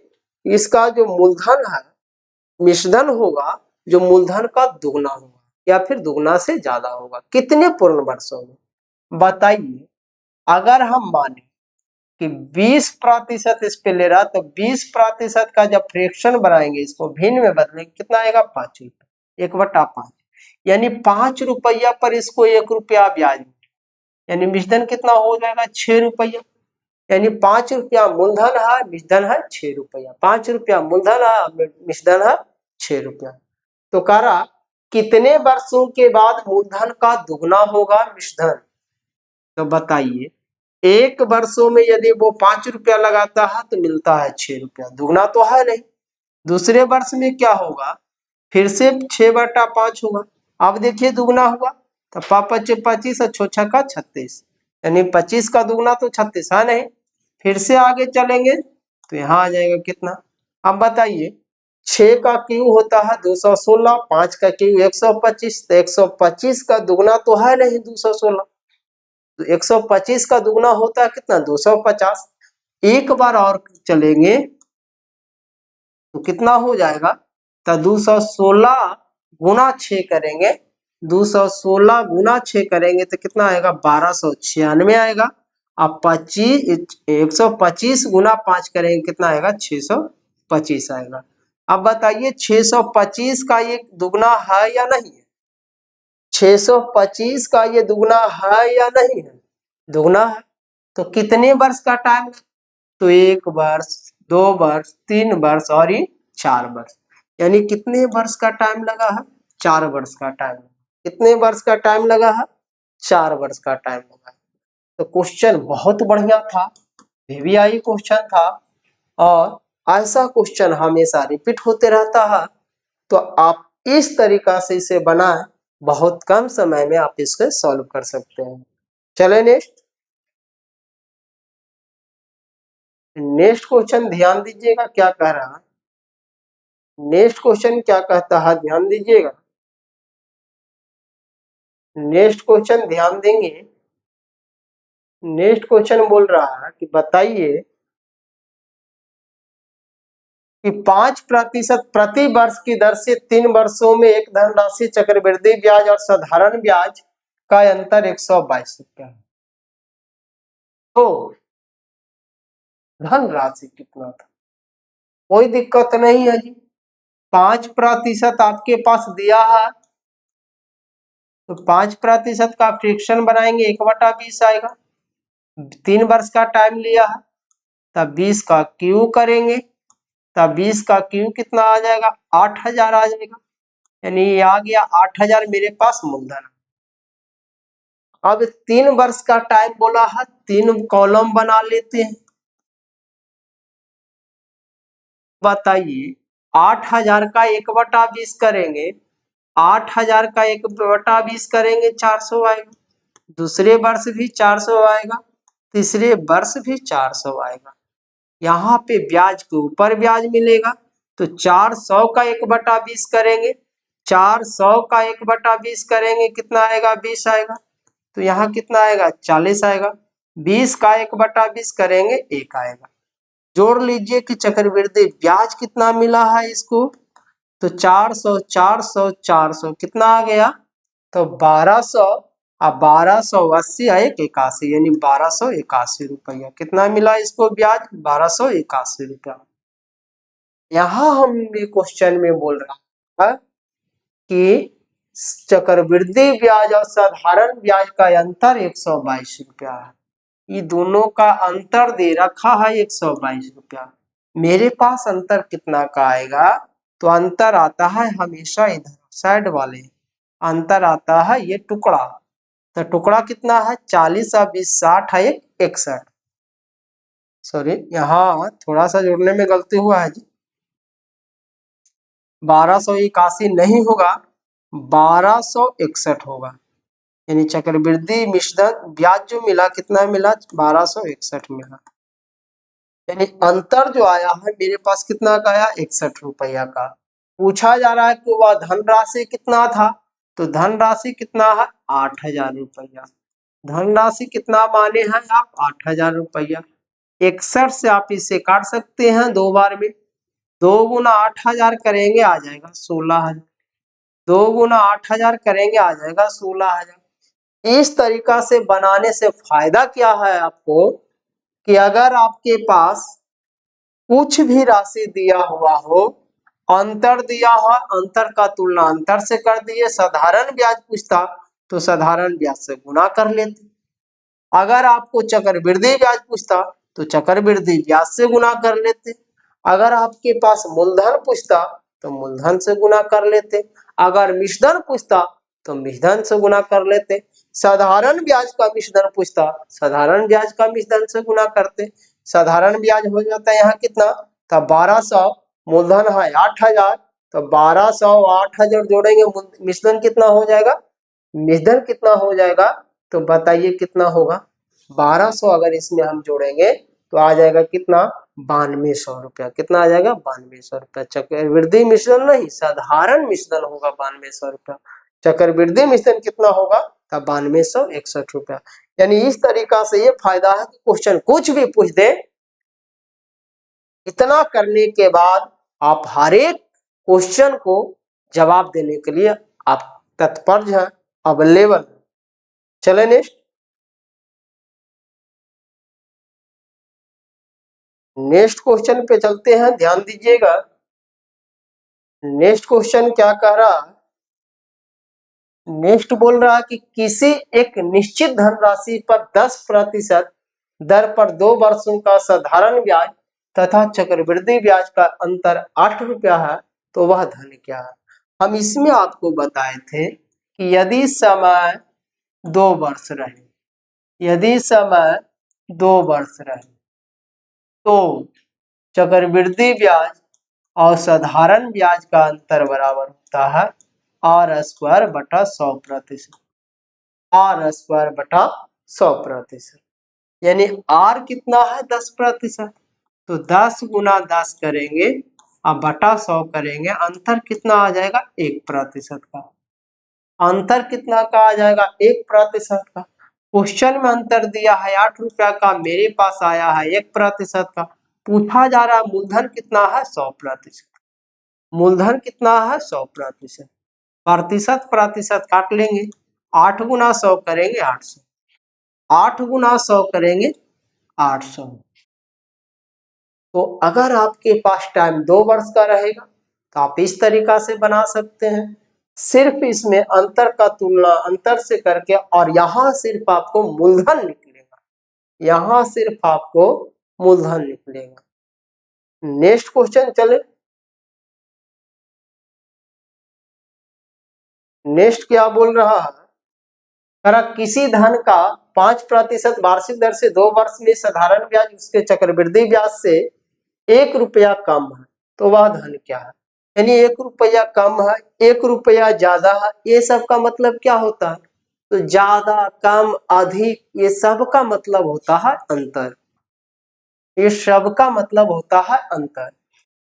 इसका जो मूलधन है मिश्रधन होगा, जो मूलधन का दुगना होगा या फिर दुगना से ज्यादा होगा, कितने पूर्ण वर्षों में। बताइए अगर हम माने कि 20% इस पे ले रहा, तो 20% का जब फ्रैक्शन बनाएंगे, इसको भिन्न में बदलेंगे, कितना आएगा 5 रुपया, 1/5, यानी 5 रुपया पर इसको 1 रुपया ब्याज, यानी मिश्रधन कितना हो जाएगा 6 रुपया, यानी 5 रुपया मूलधन है, मिश्रधन है 6 रुपया, 5 रुपया मूलधन है, मिश्रधन है 6 रुपया। तो कह रहा कितने वर्षों के बाद मूलधन का दुगना होगा मिश्रधन। तो बताइए 1 वर्षों में यदि वो 5 रुपया लगाता है तो मिलता है 6 रुपया, दुगना तो है नहीं। दूसरे वर्ष में क्या होगा, फिर से 6/5 होगा। अब देखिए दुगना हुआ, तो 5 × 25 और 6 × 36, यानी 25 का दुगना तो 36 है नहीं। फिर से आगे चलेंगे तो यहाँ आ जाएगा कितना। अब बताइए 6 का क्यू होता है 216, 5 का क्यू 125, तो 125 का दुगना तो है नहीं 216, तो 125 का दुगना होता है कितना 250। एक बार और चलेंगे तो कितना हो जाएगा, तो 216 गुना 6 करेंगे, 216 गुना 6 करेंगे तो कितना आएगा 1296 आएगा। अब 125 गुना 5 करेंगे कितना आएगा 625 आएगा। अब बताइए 625 का ये दुगना है या नहीं है, 625 का ये दुगना है या नहीं है, दुगना है। तो कितने वर्ष का टाइम, तो 1 वर्ष, 2 वर्ष, 3 वर्ष और ये 4 वर्ष, यानी कितने वर्ष का टाइम लगा है 4 वर्ष का टाइम। कितने वर्ष का टाइम लगा है 4 वर्ष का टाइम लगा है। तो क्वेश्चन बहुत बढ़िया था, वीवीआई क्वेश्चन था, और ऐसा क्वेश्चन हमेशा रिपीट होते रहता है। तो आप इस तरीका से इसे बनाएं, बहुत कम समय में आप इसको सॉल्व कर सकते हैं। चले नेक्स्ट क्वेश्चन ध्यान दीजिएगा क्या कह रहा है। नेक्स्ट क्वेश्चन क्या कहता है ध्यान दीजिएगा। नेक्स्ट क्वेश्चन ध्यान देंगे। नेक्स्ट क्वेश्चन बोल रहा है कि बताइए कि 5% प्रति वर्ष की दर से 3 वर्षों में एक धनराशि चक्रवृद्धि ब्याज और साधारण ब्याज का अंतर 122 रुपया है। तो धनराशि कितना था, कोई दिक्कत नहीं है जी। 5% आपके पास दिया है, तो 5% का फ्रैक्शन बनाएंगे 1/20 आएगा। 3 वर्ष का टाइम लिया है, तब 20 का क्यू करेंगे, तब 20 का क्यू कितना आ जाएगा 8000 आ जाएगा, यानी ये आ गया 8000 मेरे पास मूलधन। अब 3 वर्ष का टाइम बोला है, 3 कॉलम बना लेते हैं। बताइए 8000 का 1/20 करेंगे, 8000 का 1/20 करेंगे 400 आएगा। दूसरे वर्ष भी 400 आएगा, तीसरे वर्ष भी 400 आएगा। यहाँ पे ब्याज के ऊपर ब्याज मिलेगा, तो 400 का 1/20 करेंगे, 400 का 1/20 करेंगे कितना आएगा 20 आएगा, तो यहाँ कितना आएगा 40 आएगा। 20 का 1/20 करेंगे 1 आएगा। जोड़ लीजिए कि चक्रवृद्धि ब्याज कितना मिला है इसको, तो 400 400 400 कितना आ गया, तो 1200, अब 1280 है 81, यानी 1281 रुपया कितना मिला इसको ब्याज 1281 रुपया। यहाँ हम क्वेश्चन में बोल रहा है कि चक्रवृद्धि ब्याज और साधारण ब्याज का अंतर 122 रुपया है। ये दोनों का अंतर दे रखा है 122 रुपया। मेरे पास अंतर कितना का आएगा, तो अंतर आता है हमेशा इधर साइड वाले, अंतर आता है ये टुकड़ा। तो टुकड़ा कितना है 40 और 20 60 है 61, सॉरी यहाँ थोड़ा सा जोड़ने में गलती हुआ है जी, 1281 नहीं होगा 1261 होगा, यानी चक्रवृद्धि मिश्रधन ब्याज जो मिला कितना मिला 1261 मिला। यानी अंतर जो आया है मेरे पास कितना का आया, 61 रुपया का। पूछा जा रहा है कि वह धनराशि कितना था, तो धनराशि कितना है, 8,000 रुपया। धनराशि कितना माने हैं आप, 8,000 रुपया। 61 से आप इसे काट सकते हैं 2 बार में। 2 गुना 8,000 करेंगे आ जाएगा 16,000। 2 गुना 8,000 करेंगे आ जाएगा 16,000। इस तरीका से बनाने से फायदा क्या है आपको, कि अगर आपके पास कुछ भी राशि दिया हुआ हो, अंतर दिया हो, अंतर का तुलना अंतर से कर दिए, साधारण ब्याज पूछता तो साधारण ब्याज से गुना कर लेते। अगर आपको चक्रवृद्धि ब्याज पूछता तो चक्रवृद्धि ब्याज से गुना कर लेते। अगर आपके पास मूलधन पूछता तो मूलधन से गुना कर लेते। अगर मिश्रधन पूछता तो मिश्रधन से गुना कर लेते। साधारण ब्याज का मिश्रधन पूछता, साधारण ब्याज का मिश्रधन से गुना करते। साधारण ब्याज हो जाता है यहाँ कितना, तब 1200, मूलधन है 8,000, तो 1200 8,000 जोड़ेंगे, मिश्रधन कितना हो जाएगा, मिश्रधन कितना हो जाएगा, तो बताइए कितना होगा। 1200 अगर इसमें हम जोड़ेंगे तो आ जाएगा कितना, 9200 रुपया। कितना आ जाएगा, 9200 रुपया। चक्रवृद्धि मिश्रण नहीं, साधारण मिश्रण होगा 9200 रुपया। चक्रवृद्धि मिश्रण कितना होगा, तब 9261 रुपया। यानी इस तरीका से ये फायदा है कि क्वेश्चन कुछ भी पूछ दे, इतना करने के बाद आप हर एक क्वेश्चन को जवाब देने के लिए आप तत्पर हैं, अवेलेबल। चले नेक्स्ट क्वेश्चन पे चलते हैं, ध्यान दीजिएगा। नेक्स्ट क्वेश्चन क्या कह रहा है, नेक्स्ट बोल रहा है कि किसी एक निश्चित धनराशि पर 10% दर पर 2 वर्षों का साधारण ब्याज तथा चक्रवृद्धि ब्याज का अंतर 8 रुपया है, तो वह धन क्या है। हम इसमें आपको बताए थे कि यदि समय 2 वर्ष रहे, यदि समय 2 वर्ष रहे तो चक्रवृद्धि ब्याज और साधारण ब्याज का अंतर बराबर होता है R² बटा 100%। R² बटा 100%। यानी R कितना है, 10%। तो 10 गुना 10 करेंगे अब बटा 100 करेंगे, अंतर कितना आ जाएगा, 1% का। अंतर कितना का आ जाएगा, 1% का। क्वेश्चन में अंतर दिया है 8 रुपया का, मेरे पास आया है 1% का। पूछा जा रहा मूलधन कितना है, 100%। मूलधन कितना है, 100%। प्रतिशत प्रतिशत काट लेंगे, 8 गुना 100 करेंगे 800। 8 गुना 100 करेंगे 800। तो अगर आपके पास टाइम 2 वर्ष का रहेगा तो आप इस तरीका से बना सकते हैं। सिर्फ इसमें अंतर का तुलना अंतर से करके, और यहाँ सिर्फ आपको मूलधन निकलेगा, यहाँ सिर्फ आपको मूलधन निकलेगा। नेक्स्ट क्वेश्चन चले। नेक्स्ट क्या बोल रहा है, किसी धन का 5% वार्षिक दर से 2 वर्ष में साधारण ब्याज उसके चक्रवृद्धि ब्याज से 1 रुपया कम है, तो वह धन क्या है। यानी 1 रुपया कम है, 1 रुपया ज्यादा है, ये सब का मतलब क्या होता है, तो ज्यादा कम अधिक ये सब का मतलब होता है अंतर। ये सब का मतलब होता है अंतर।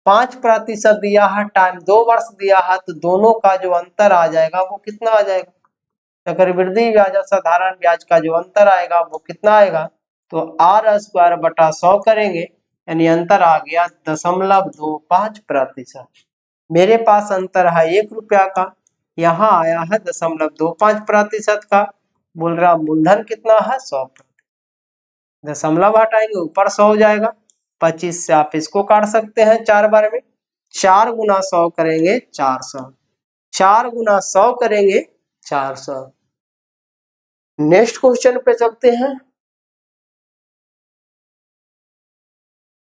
5% दिया है, टाइम 2 वर्ष दिया है, तो दोनों का जो अंतर आ जाएगा वो कितना आ जाएगा, चक्रवृद्धि ब्याज और साधारण ब्याज का जो अंतर आएगा वो कितना आएगा, तो R² बटा 100 करेंगे, यानी अंतर आ गया 0.25%। मेरे पास अंतर है 1 रुपया का, यहाँ आया है 0.25% का। बोल रहा मूलधन कितना है, 100%। दशमलव हटाएंगे ऊपर 100 हो जाएगा। 25 से आप इसको काट सकते हैं 4 बार में। 4 गुना 100 करेंगे 400। 4 गुना 100 करेंगे 400। नेक्स्ट क्वेश्चन पे चलते हैं।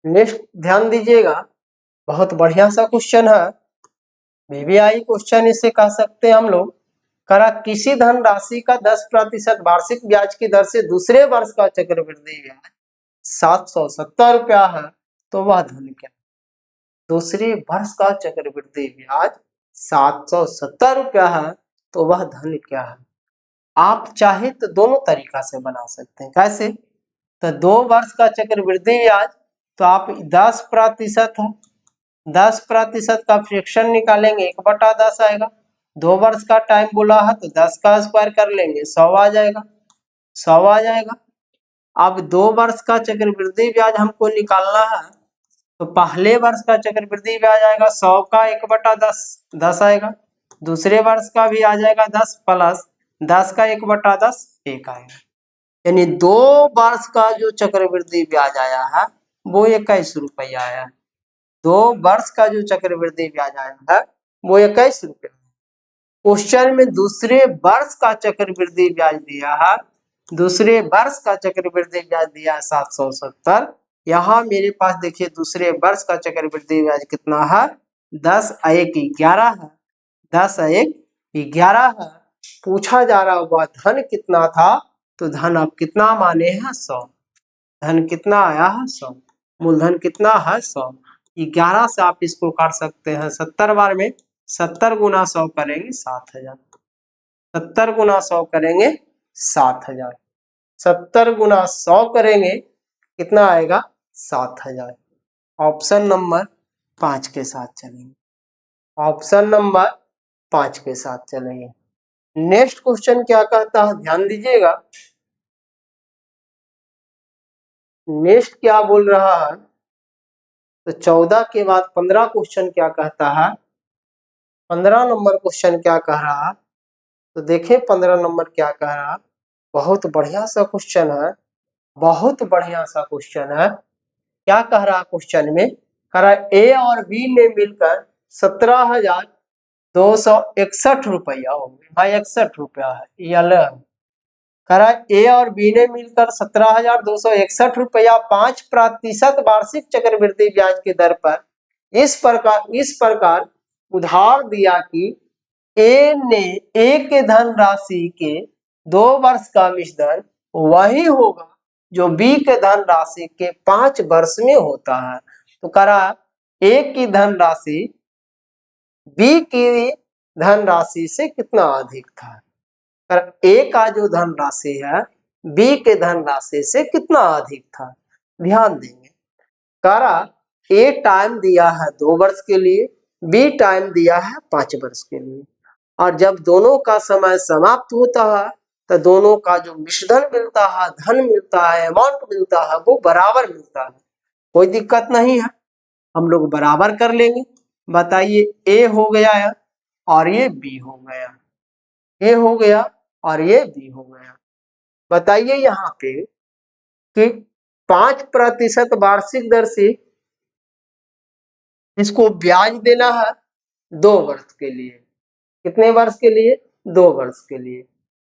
नेक्स्ट ध्यान दीजिएगा, बहुत बढ़िया सा क्वेश्चन है, VVI क्वेश्चन इसे कह सकते हैं हम लोग। करा किसी धन राशि का 10% वार्षिक ब्याज की दर से दूसरे वर्ष का चक्रवृद्धि ब्याज 770 रुपया है, तो वह धन क्या। दूसरे वर्ष का चक्रवृद्धि ब्याज 770 रुपया है, तो वह धन क्या है। आप चाहे तो दोनों तरीका से बना सकते हैं। कैसे, तो 2 वर्ष का चक्रवृद्धि ब्याज तो आप 10% है, 10% का फ्रैक्शन निकालेंगे 1/10 आएगा। 2 वर्ष का टाइम बोला है तो 10 का स्क्वायर कर लेंगे 100 आ जाएगा, 100 आ जाएगा। अब 2 वर्ष का चक्रवृद्धि ब्याज हमको निकालना है, तो पहले वर्ष का चक्रवृद्धि ब्याज आएगा 100 का 1/10, 10 आएगा। दूसरे वर्ष का भी आ जाएगा 10 प्लस 10 का 1/10, 1 आएगा। यानी 2 वर्ष का जो चक्रवृद्धि ब्याज आया है वो 21 रुपया आया है। 2 वर्ष का जो चक्रवृद्धि ब्याज आया है वो 21 रुपया। क्वेश्चन में दूसरे वर्ष का चक्रवृद्धि ब्याज दिया है, दूसरे वर्ष का चक्रवृद्धि ब्याज दिया है 770। यहाँ मेरे पास देखिए दूसरे वर्ष का चक्रवृद्धि ब्याज कितना है, 10 1 11 है, 10 1 11 है। पूछा जा रहा हुआ धन कितना था, तो धन आप कितना माने हैं 100। धन कितना आया है 100, मूलधन कितना है 100। 11 से आप इसको काट सकते हैं 70 बार में, 70 गुना 100 करेंगे 7000, 70 गुना 100 करेंगे 7000, 70 गुना 100 करेंगे कितना आएगा 7000। ऑप्शन नंबर 5 के साथ चलेंगे, ऑप्शन नंबर 5 के साथ चलेंगे। नेक्स्ट क्वेश्चन क्या कहता है, ध्यान दीजिएगा। नेक्स्ट क्या बोल रहा है, तो 14 के बाद 15 क्वेश्चन क्या कहता है, 15 नंबर क्वेश्चन क्या कह रहा है, तो देखें 15 नंबर क्या कह रहा है। बहुत बढ़िया सा क्वेश्चन है, बहुत बढ़िया सा क्वेश्चन है। क्या कह रहा है क्वेश्चन में, कह रहा है ए और बी ने मिलकर 17,261 रुपया हो गया। भाई 61 रुपया है ये अलग। कह रहा है ए और बी ने मिलकर 17,261 रुपया 5% वार्षिक चक्रवृद्धि ब्याज की दर पर इस प्रकार उधार दिया कि ए ने ए के धनराशि के 2 वर्ष का मिश्रण वही होगा जो बी के धनराशि के 5 वर्ष में होता है। तो कह रहा ए की धनराशि बी की धनराशि से कितना अधिक था। ए का जो धनराशि है बी के धनराशि से कितना अधिक था, ध्यान देंगे। कह रहा ए टाइम दिया है 2 वर्ष के लिए, बी टाइम दिया है 5 वर्ष के लिए, और जब दोनों का समय समाप्त होता है तो दोनों का जो मिश्रण मिलता है, धन मिलता है, अमाउंट मिलता है, वो बराबर मिलता है। कोई दिक्कत नहीं है, हम लोग बराबर कर लेंगे। बताइए ए हो गया है और ये बी हो गया, ए हो गया और ये बी हो गया। बताइए यहाँ पे कि 5% वार्षिक दर से इसको ब्याज देना है 2 वर्ष के लिए। कितने वर्ष के लिए, 2 वर्ष के लिए।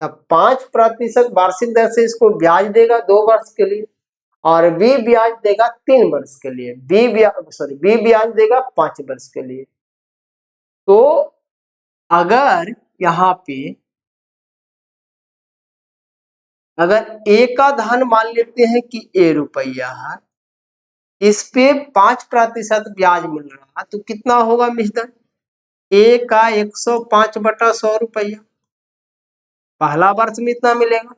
अब 5% वार्षिक दर से इसको ब्याज देगा 2 वर्ष के लिए, और बी ब्याज देगा 3 वर्ष के लिए। बी ब्याज देगा 5 वर्ष के लिए। तो अगर यहाँ पे अगर ए का धन मान लेते हैं कि ए रुपया है, इस पे 5% ब्याज मिल रहा है, तो कितना होगा मिश्रण, ए का 105/100 रुपया। पहला वर्ष में इतना मिलेगा,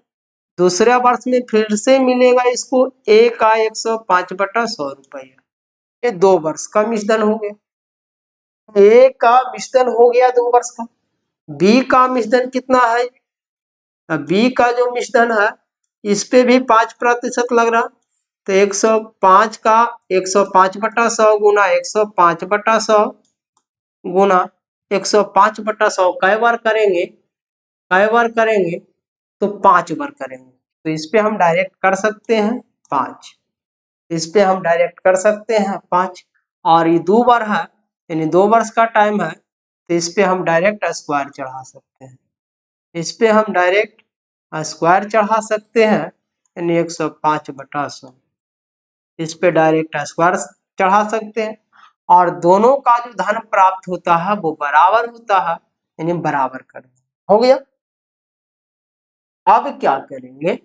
दूसरा वर्ष में फिर से मिलेगा इसको ए का 105/100 रुपया। ये 2 वर्ष का मिश्रण हो गया। ए का मिश्रण हो गया 2 वर्ष का। बी का मिश्रण कितना है, बी का जो मिश्रण है इस पे भी 5% लग रहा, तो 105 का 105/100 गुना 105/100 गुना 105/100 कै बार करेंगे, कै बार करेंगे, तो 5 बार करेंगे। तो इस पे हम डायरेक्ट कर सकते हैं 5, इस पे हम डायरेक्ट कर सकते हैं 5, और ये 2 बार है यानी 2 वर्ष का टाइम है, तो इस पे हम डायरेक्ट स्क्वायर चढ़ा सकते हैं, इस पे हम डायरेक्ट स्क्वायर चढ़ा सकते हैं यानी 105/100, इस पे डायरेक्ट स्क्वायर चढ़ा सकते हैं, और दोनों का जो धन प्राप्त होता है वो बराबर होता है यानी बराबर कर हो गया। अब क्या करेंगे,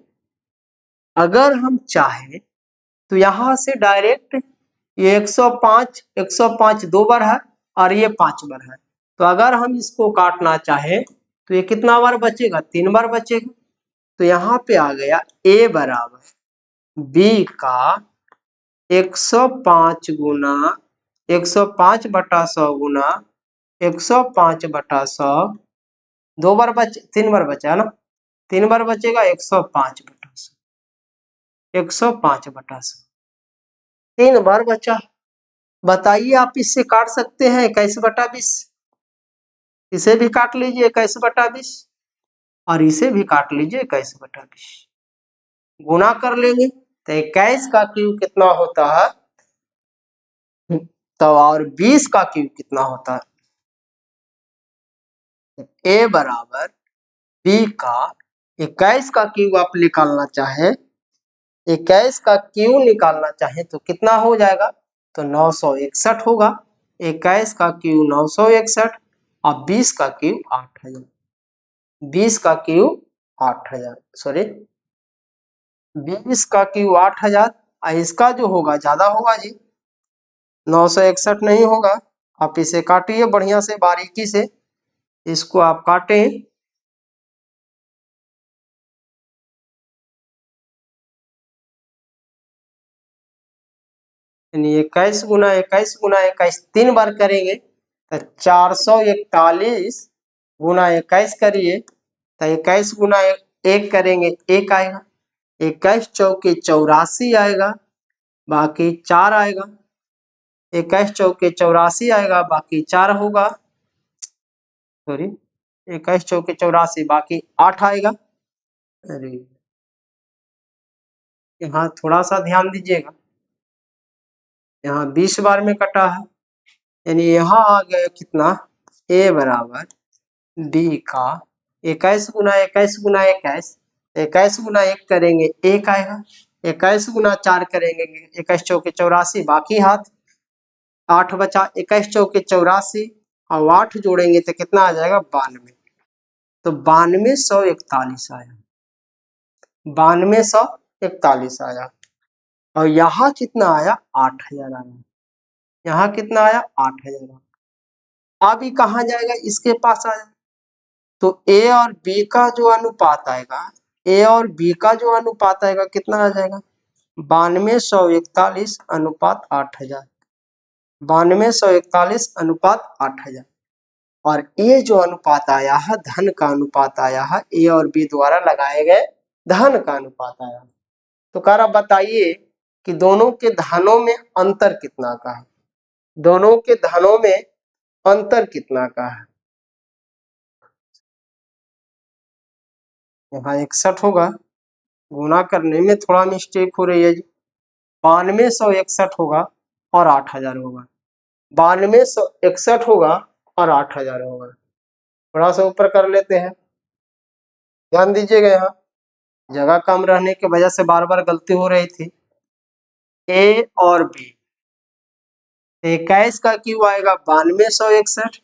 अगर हम चाहे तो यहां से डायरेक्ट ये 105 2 बार है और ये 5 बार है, तो अगर हम इसको काटना चाहे तो ये कितना बार बचेगा, 3 बार बचेगा। तो यहाँ पे आ गया ए बराबर बी का 105 गुना 105 बटा 100 गुना 105 बटा 100, 2 बार बच 3 बार बचा ना, 3 बार बचेगा 105 बटा 100, 105 बटा 100 3 बार बचा। बताइए आप इससे काट सकते हैं 21 बटा 20, इसे भी काट लीजिए 21 बटा 20 और इसे भी काट लीजिए 21 बटा 20, गुना कर लेंगे तो 21 का क्यूब कितना होता है, तो और 20 का क्यूब कितना होता है, ए बराबर बी का 21 का क्यूब आप निकालना चाहे, 21 का क्यूब निकालना चाहे तो कितना हो जाएगा, तो 961 होगा। 21 का क्यूब 961 और 20 का क्यूब 8000, 20 का क्यूब 8000, सॉरी 20 का क्यूब 8000, इसका जो होगा ज्यादा होगा जी, 961 नहीं होगा। आप इसे काटिए बढ़िया से बारीकी से, इसको आप काटें, यानी 21 गुना 21 गुना 21 3 बार करेंगे तो 441 गुना 21 करिए तो 21 गुना 1 करेंगे 1 आएगा, 21 चौके 84 आएगा, बाकी 4 आएगा, 21 चौके 84 आएगा, बाकी 4 होगा, सॉरी 21 चौके 84 बाकी 8 आएगा। अरे यहाँ थोड़ा सा ध्यान दीजिएगा, यहाँ 20 बार में कटा है, यानी यहाँ आ गया कितना, ए बराबर बी का 21 गुना 21 गुना 21, 21 गुना 1 करेंगे 1 आएगा, 21 गुना 4 करेंगे 21 चौके 84, बाकी हाथ 8 बचा, 21 चौके 84 और 8 जोड़ेंगे तो कितना आ जाएगा 92, तो 9241 आया, 9241 आया। और यहाँ कितना आया 8000 आया, यहाँ कितना आया 8000। अब ये कहाँ जाएगा, इसके पास आया, तो ए और बी का जो अनुपात आएगा, ए और बी का जो अनुपात आएगा कितना आ जाएगा, 9241 अनुपात 8000, 9241 अनुपात 8000। और ये जो अनुपात आया है धन का अनुपात आया है, ए और बी द्वारा लगाए गए धन का अनुपात आया है। तो कह रहा बताइए कि दोनों के धनों में अंतर कितना का है, दोनों के धनों में अंतर कितना का है, यहाँ 61 होगा, गुना करने में थोड़ा मिस्टेक हो रही है जी, 9261 होगा और 8000 होगा, 9261 होगा और 8000 होगा। थोड़ा सा ऊपर कर लेते हैं, ध्यान दीजिएगा, यहाँ जगह कम रहने की वजह से बार बार गलती हो रही थी। ए और बी, 21 का क्यू आएगा 9261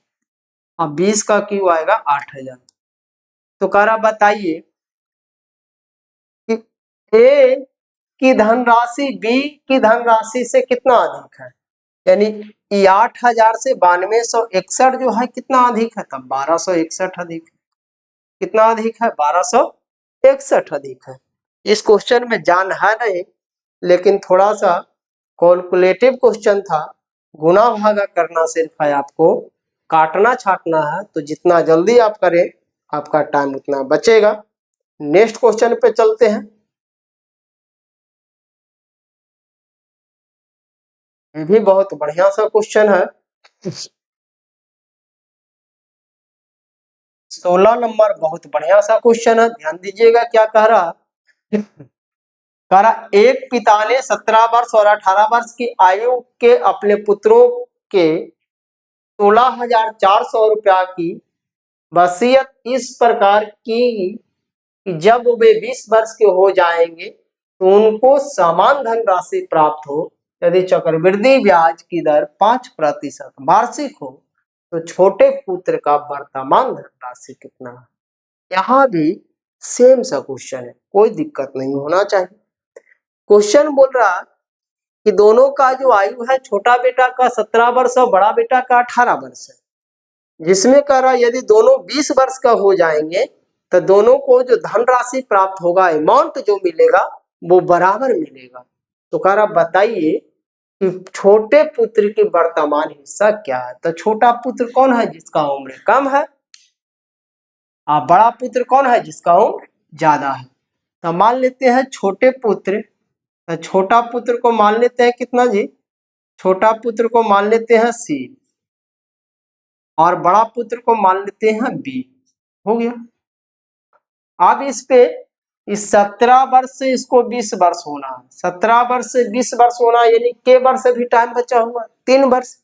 और 20 का क्यू आएगा 8000। तो कह रहा बताइए कि ए की धनराशि बी की धनराशि से कितना अधिक है, यानी 8000 से 9261 जो है कितना अधिक है, तब 1261 अधिक है, कितना अधिक है 1261 अधिक है। इस क्वेश्चन में जान है नहीं, लेकिन थोड़ा सा कैलकुलेटिव क्वेश्चन था, गुना भागा करना सिर्फ है, आपको काटना छाटना है, तो जितना जल्दी आप करें आपका टाइम उतना बचेगा। नेक्स्ट क्वेश्चन पे चलते हैं, ये भी बहुत बढ़िया सा क्वेश्चन है, 16 नंबर बहुत बढ़िया सा क्वेश्चन है, ध्यान दीजिएगा क्या कह रहा, एक पिता ने 17 वर्ष और 18 वर्ष की आयु के अपने पुत्रों के 16,400 रुपया की वसीयत इस प्रकार की कि जब वे 20 वर्ष के हो जाएंगे तो उनको समान धनराशि प्राप्त हो, यदि चक्रवृद्धि ब्याज की दर 5% वार्षिक हो तो छोटे पुत्र का वर्तमान धनराशि कितना है। यहाँ भी सेम सा क्वेश्चन है, कोई दिक्कत नहीं होना चाहिए। क्वेश्चन बोल रहा कि दोनों का जो आयु है, छोटा बेटा का 17 वर्ष और बड़ा बेटा का 18 वर्ष है, जिसमें कह रहा यदि दोनों 20 वर्ष का हो जाएंगे तो दोनों को जो धनराशि प्राप्त होगा, अमाउंट जो मिलेगा वो बराबर मिलेगा। तो कह रहा बताइए कि छोटे पुत्र की वर्तमान हिस्सा क्या है। तो छोटा पुत्र कौन है जिसका उम्र कम है, और बड़ा पुत्र कौन है जिसका उम्र ज्यादा है। तो मान लेते हैं छोटे पुत्र, तो छोटा पुत्र को मान लेते हैं कितना जी, छोटा पुत्र को मान लेते हैं सी, और बड़ा पुत्र को मान लेते हैं बी। हो गया। अब इस पे इस 17 वर्ष से इसको 20 वर्ष होना है, 17 वर्ष से 20 वर्ष होना है, यानी के वर्ष अभी टाइम बचा हुआ 3 वर्ष।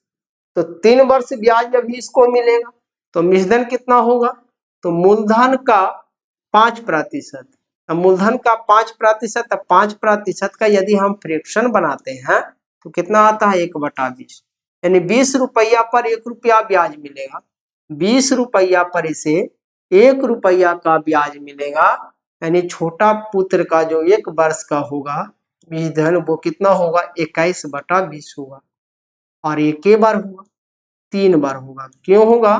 तो 3 वर्ष ब्याज अभी इसको मिलेगा, तो मूलधन कितना होगा, तो मूलधन का 5%। मूलधन का 5%, 5% का यदि हम फ्रैक्शन बनाते हैं तो कितना आता है 1/20, यानी 20 रुपया पर 1 रुपया ब्याज मिलेगा। 20 रुपया पर इसे 1 रुपया का ब्याज मिलेगा, यानी छोटा पुत्र का जो 1 वर्ष का होगा मूलधन वो कितना होगा 21/20 होगा। और ये के बार होगा, 3 बार होगा। क्यों होगा,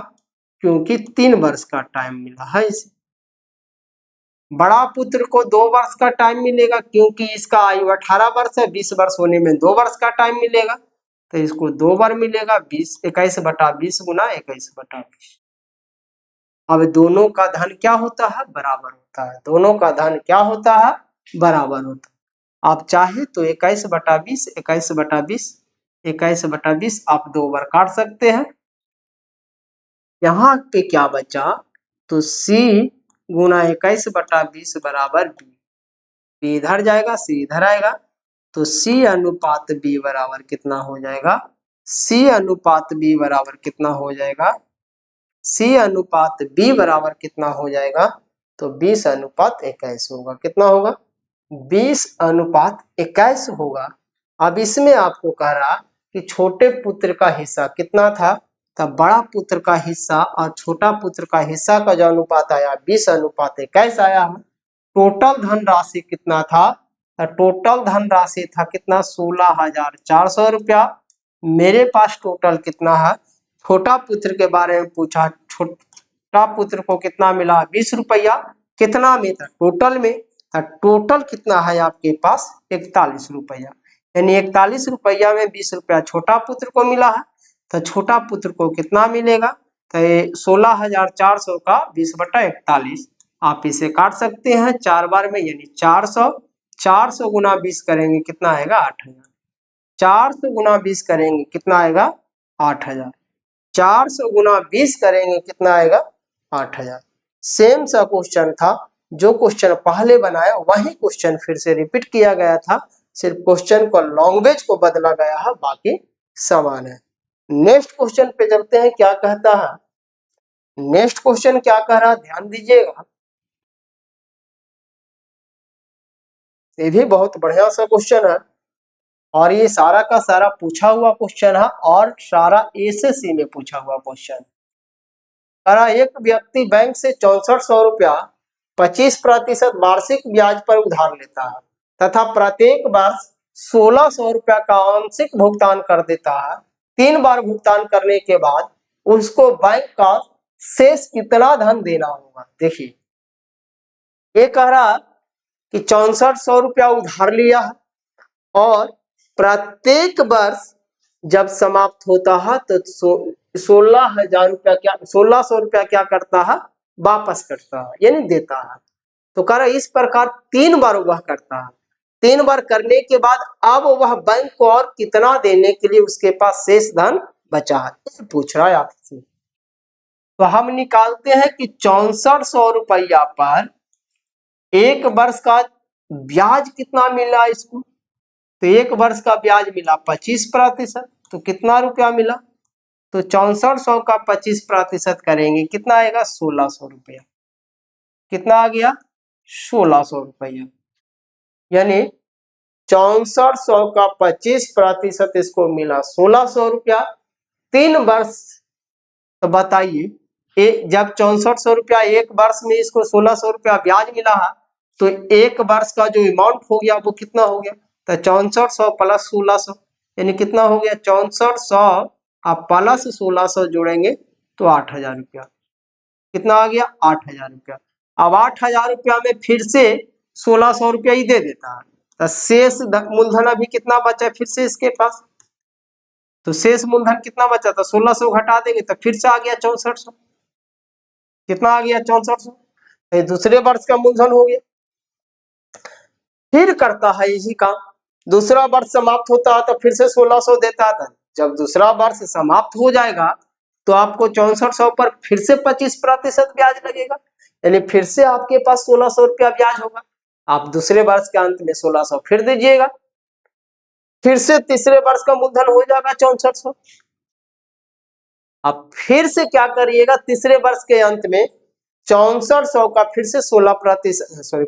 क्योंकि 3 वर्ष का टाइम मिला है इसे। बड़ा पुत्र को 2 वर्ष का टाइम मिलेगा, क्योंकि इसका आयु 18 वर्ष है, 20 वर्ष होने में 2 वर्ष का टाइम मिलेगा, तो इसको 2 बार मिलेगा। 21/20 गुना 21/20। अब दोनों का धन क्या होता है, बराबर होता है। दोनों का धन क्या होता है, बराबर होता है। आप चाहे तो 21/20, 21/20, 21/20 आप 2 बार काट सकते हैं। यहाँ पे क्या बचा, तो C गुना 21/20 बराबर B इधर जाएगा, C इधर आएगा, तो C अनुपात B बराबर कितना हो जाएगा, C अनुपात B बराबर कितना हो जाएगा, C अनुपात B बराबर कितना हो जाएगा, तो 20/21 होगा। कितना होगा, 20/21 होगा। अब इसमें आपको कह रहा कि छोटे पुत्र का हिस्सा कितना था, तब बड़ा पुत्र का हिस्सा और छोटा पुत्र का हिस्सा का जो अनुपात आया 20/21 आया है। टोटल धनराशि कितना था, तो टोटल धनराशि था कितना 16,400 रुपया। मेरे पास टोटल कितना है, छोटा पुत्र के बारे में पूछा, छोटा पुत्र को कितना मिला 20 रुपया, कितना में था टोटल में, टोटल कितना है आपके पास 41 रुपया, यानी 41 रुपया में 20 रुपया छोटा पुत्र को मिला है। तो छोटा पुत्र को कितना मिलेगा, तो 16,400 का 20/41 आप इसे काट सकते हैं 4 बार में, यानी 400। 400 गुना 20 करेंगे कितना आएगा 8,000। 400 गुना 20 करेंगे कितना आएगा 8,000। 400 गुना 20 करेंगे कितना आएगा 8,000। सेम सा क्वेश्चन था, जो क्वेश्चन पहले बनाया वही क्वेश्चन फिर से रिपीट किया गया था, सिर्फ क्वेश्चन को लैंग्वेज को बदला गया है, बाकी समान है। नेक्स्ट क्वेश्चन पे चलते हैं, क्या कहता है नेक्स्ट क्वेश्चन, क्या कह रहा है ध्यान दीजिएगा। ये भी बहुत बढ़िया सा क्वेश्चन है, और ये सारा का सारा पूछा हुआ क्वेश्चन है, और सारा एसएससी में पूछा हुआ क्वेश्चन। एक व्यक्ति बैंक से 6400 रुपया 25% वार्षिक ब्याज पर उधार लेता है तथा प्रत्येक वर्ष 1600 रुपया का आंशिक भुगतान कर देता है। 3 बार भुगतान करने के बाद उसको बैंक का शेष कितना धन देना होगा। देखिए, ये कह रहा कि 6400 रुपया उधार लिया है, और प्रत्येक वर्ष जब समाप्त होता है तो 16,000 रुपया क्या 1600 रुपया क्या करता है, वापस करता है, यानी देता है। तो कह रहा इस प्रकार 3 बार वह करता है। 3 बार करने के बाद अब वह बैंक को और कितना देने के लिए उसके पास शेष धन बचा है, ये पूछ रहा है आपसे। तो हम निकालते हैं कि 6400 रुपया पर 1 वर्ष का ब्याज कितना मिला इसको, तो 1 वर्ष का ब्याज मिला 25%, तो कितना रुपया मिला, तो 6400 का 25% करेंगे कितना आएगा 1600 रुपया। कितना आ गया 1600 रुपया, यानी 6400 का 25% इसको मिला 1600 रुपया। 3 वर्ष, तो बताइए जब 6400 रुपया 1 वर्ष में इसको 1600 रुपया ब्याज मिला है, तो 1 वर्ष का जो अमाउंट हो गया वो कितना हो गया, तो 6400 प्लस 1600, यानी कितना हो गया 6400 आप प्लस 1600 जोड़ेंगे तो 8,000 रुपया। कितना आ गया 8,000 रुपया। अब 8,000 रुपया में फिर से 1600 रुपया ही दे देता है, तो शेष मूलधन अभी कितना बचा फिर से इसके पास, तो शेष मूलधन कितना बचा था 1600 घटा देंगे तो फिर से आ गया 6400। कितना आ गया 6400। ये दूसरे वर्ष का मूलधन हो गया। फिर करता है इसी काम, दूसरा वर्ष समाप्त होता है तो फिर से 1600 देता था। जब दूसरा वर्ष समाप्त हो जाएगा तो आपको 6400 पर फिर से 25% ब्याज लगेगा, यानी फिर से आपके पास 1600 रुपया ब्याज होगा। आप दूसरे वर्ष के अंत में 1600 फिर दीजिएगा, फिर से तीसरे वर्ष का मूलधन हो जाएगा 6400। अब फिर से क्या करिएगा, तीसरे वर्ष के अंत में 6400 का फिर से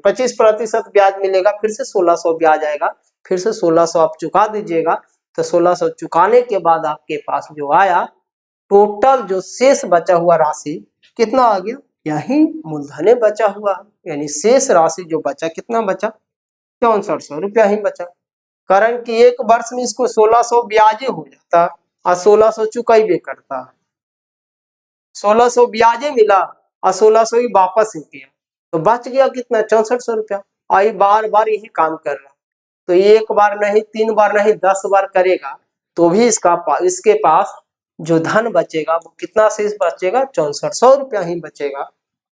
25% ब्याज मिलेगा, फिर से 1600 ब्याज आएगा, फिर से 1600 आप चुका दीजिएगा। तो 1600 चुकाने के बाद आपके पास जो आया टोटल जो शेष बचा हुआ राशि कितना आ गया, यही मूलधन बचा हुआ, यानी शेष राशि जो बचा कितना बचा 6400 रुपया ही बचा। कारण कि एक वर्ष में इसको 1600 ब्याजे हो जाता और 1600 चुकाइबे करता, 1600 ब्याजे मिला और 1600 ही वापस ही किया, तो बच गया कितना 6400 रुपया। आई बार बार यही काम कर रहा, तो एक बार नहीं 3 बार नहीं 10 बार करेगा तो भी इसके पास जो धन बचेगा वो कितना शेष बचेगा 6400 रुपया ही बचेगा।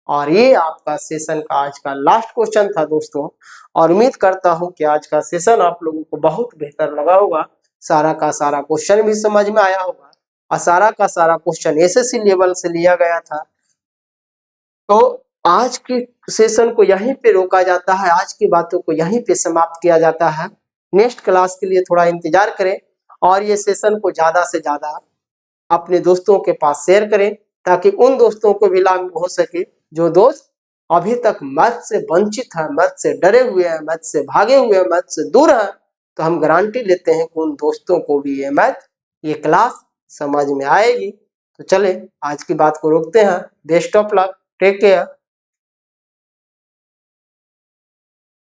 और ये आपका सेशन का आज का लास्ट क्वेश्चन था दोस्तों, और उम्मीद करता हूं कि आज का सेशन आप लोगों को बहुत बेहतर लगा होगा, सारा का सारा क्वेश्चन भी समझ में आया होगा और सारा का सारा क्वेश्चन एसएससी लेवल से लिया गया था। तो आज के सेशन को यहीं पे रोका जाता है, आज की बातों को यहीं पे समाप्त किया जाता है। नेक्स्ट क्लास के लिए थोड़ा इंतजार करें और ये सेशन को ज्यादा से ज्यादा अपने दोस्तों के पास शेयर करें ताकि उन दोस्तों को भी लाभ हो सके जो दोस्त अभी तक मैथ से वंचित है, मैथ से डरे हुए हैं, मैथ से भागे हुए हैं, मैथ से दूर हैं। तो हम गारंटी लेते हैं कि उन दोस्तों को भी ये मैथ ये क्लास समझ में आएगी। तो चले आज की बात को रोकते हैं। Best of luck, take care.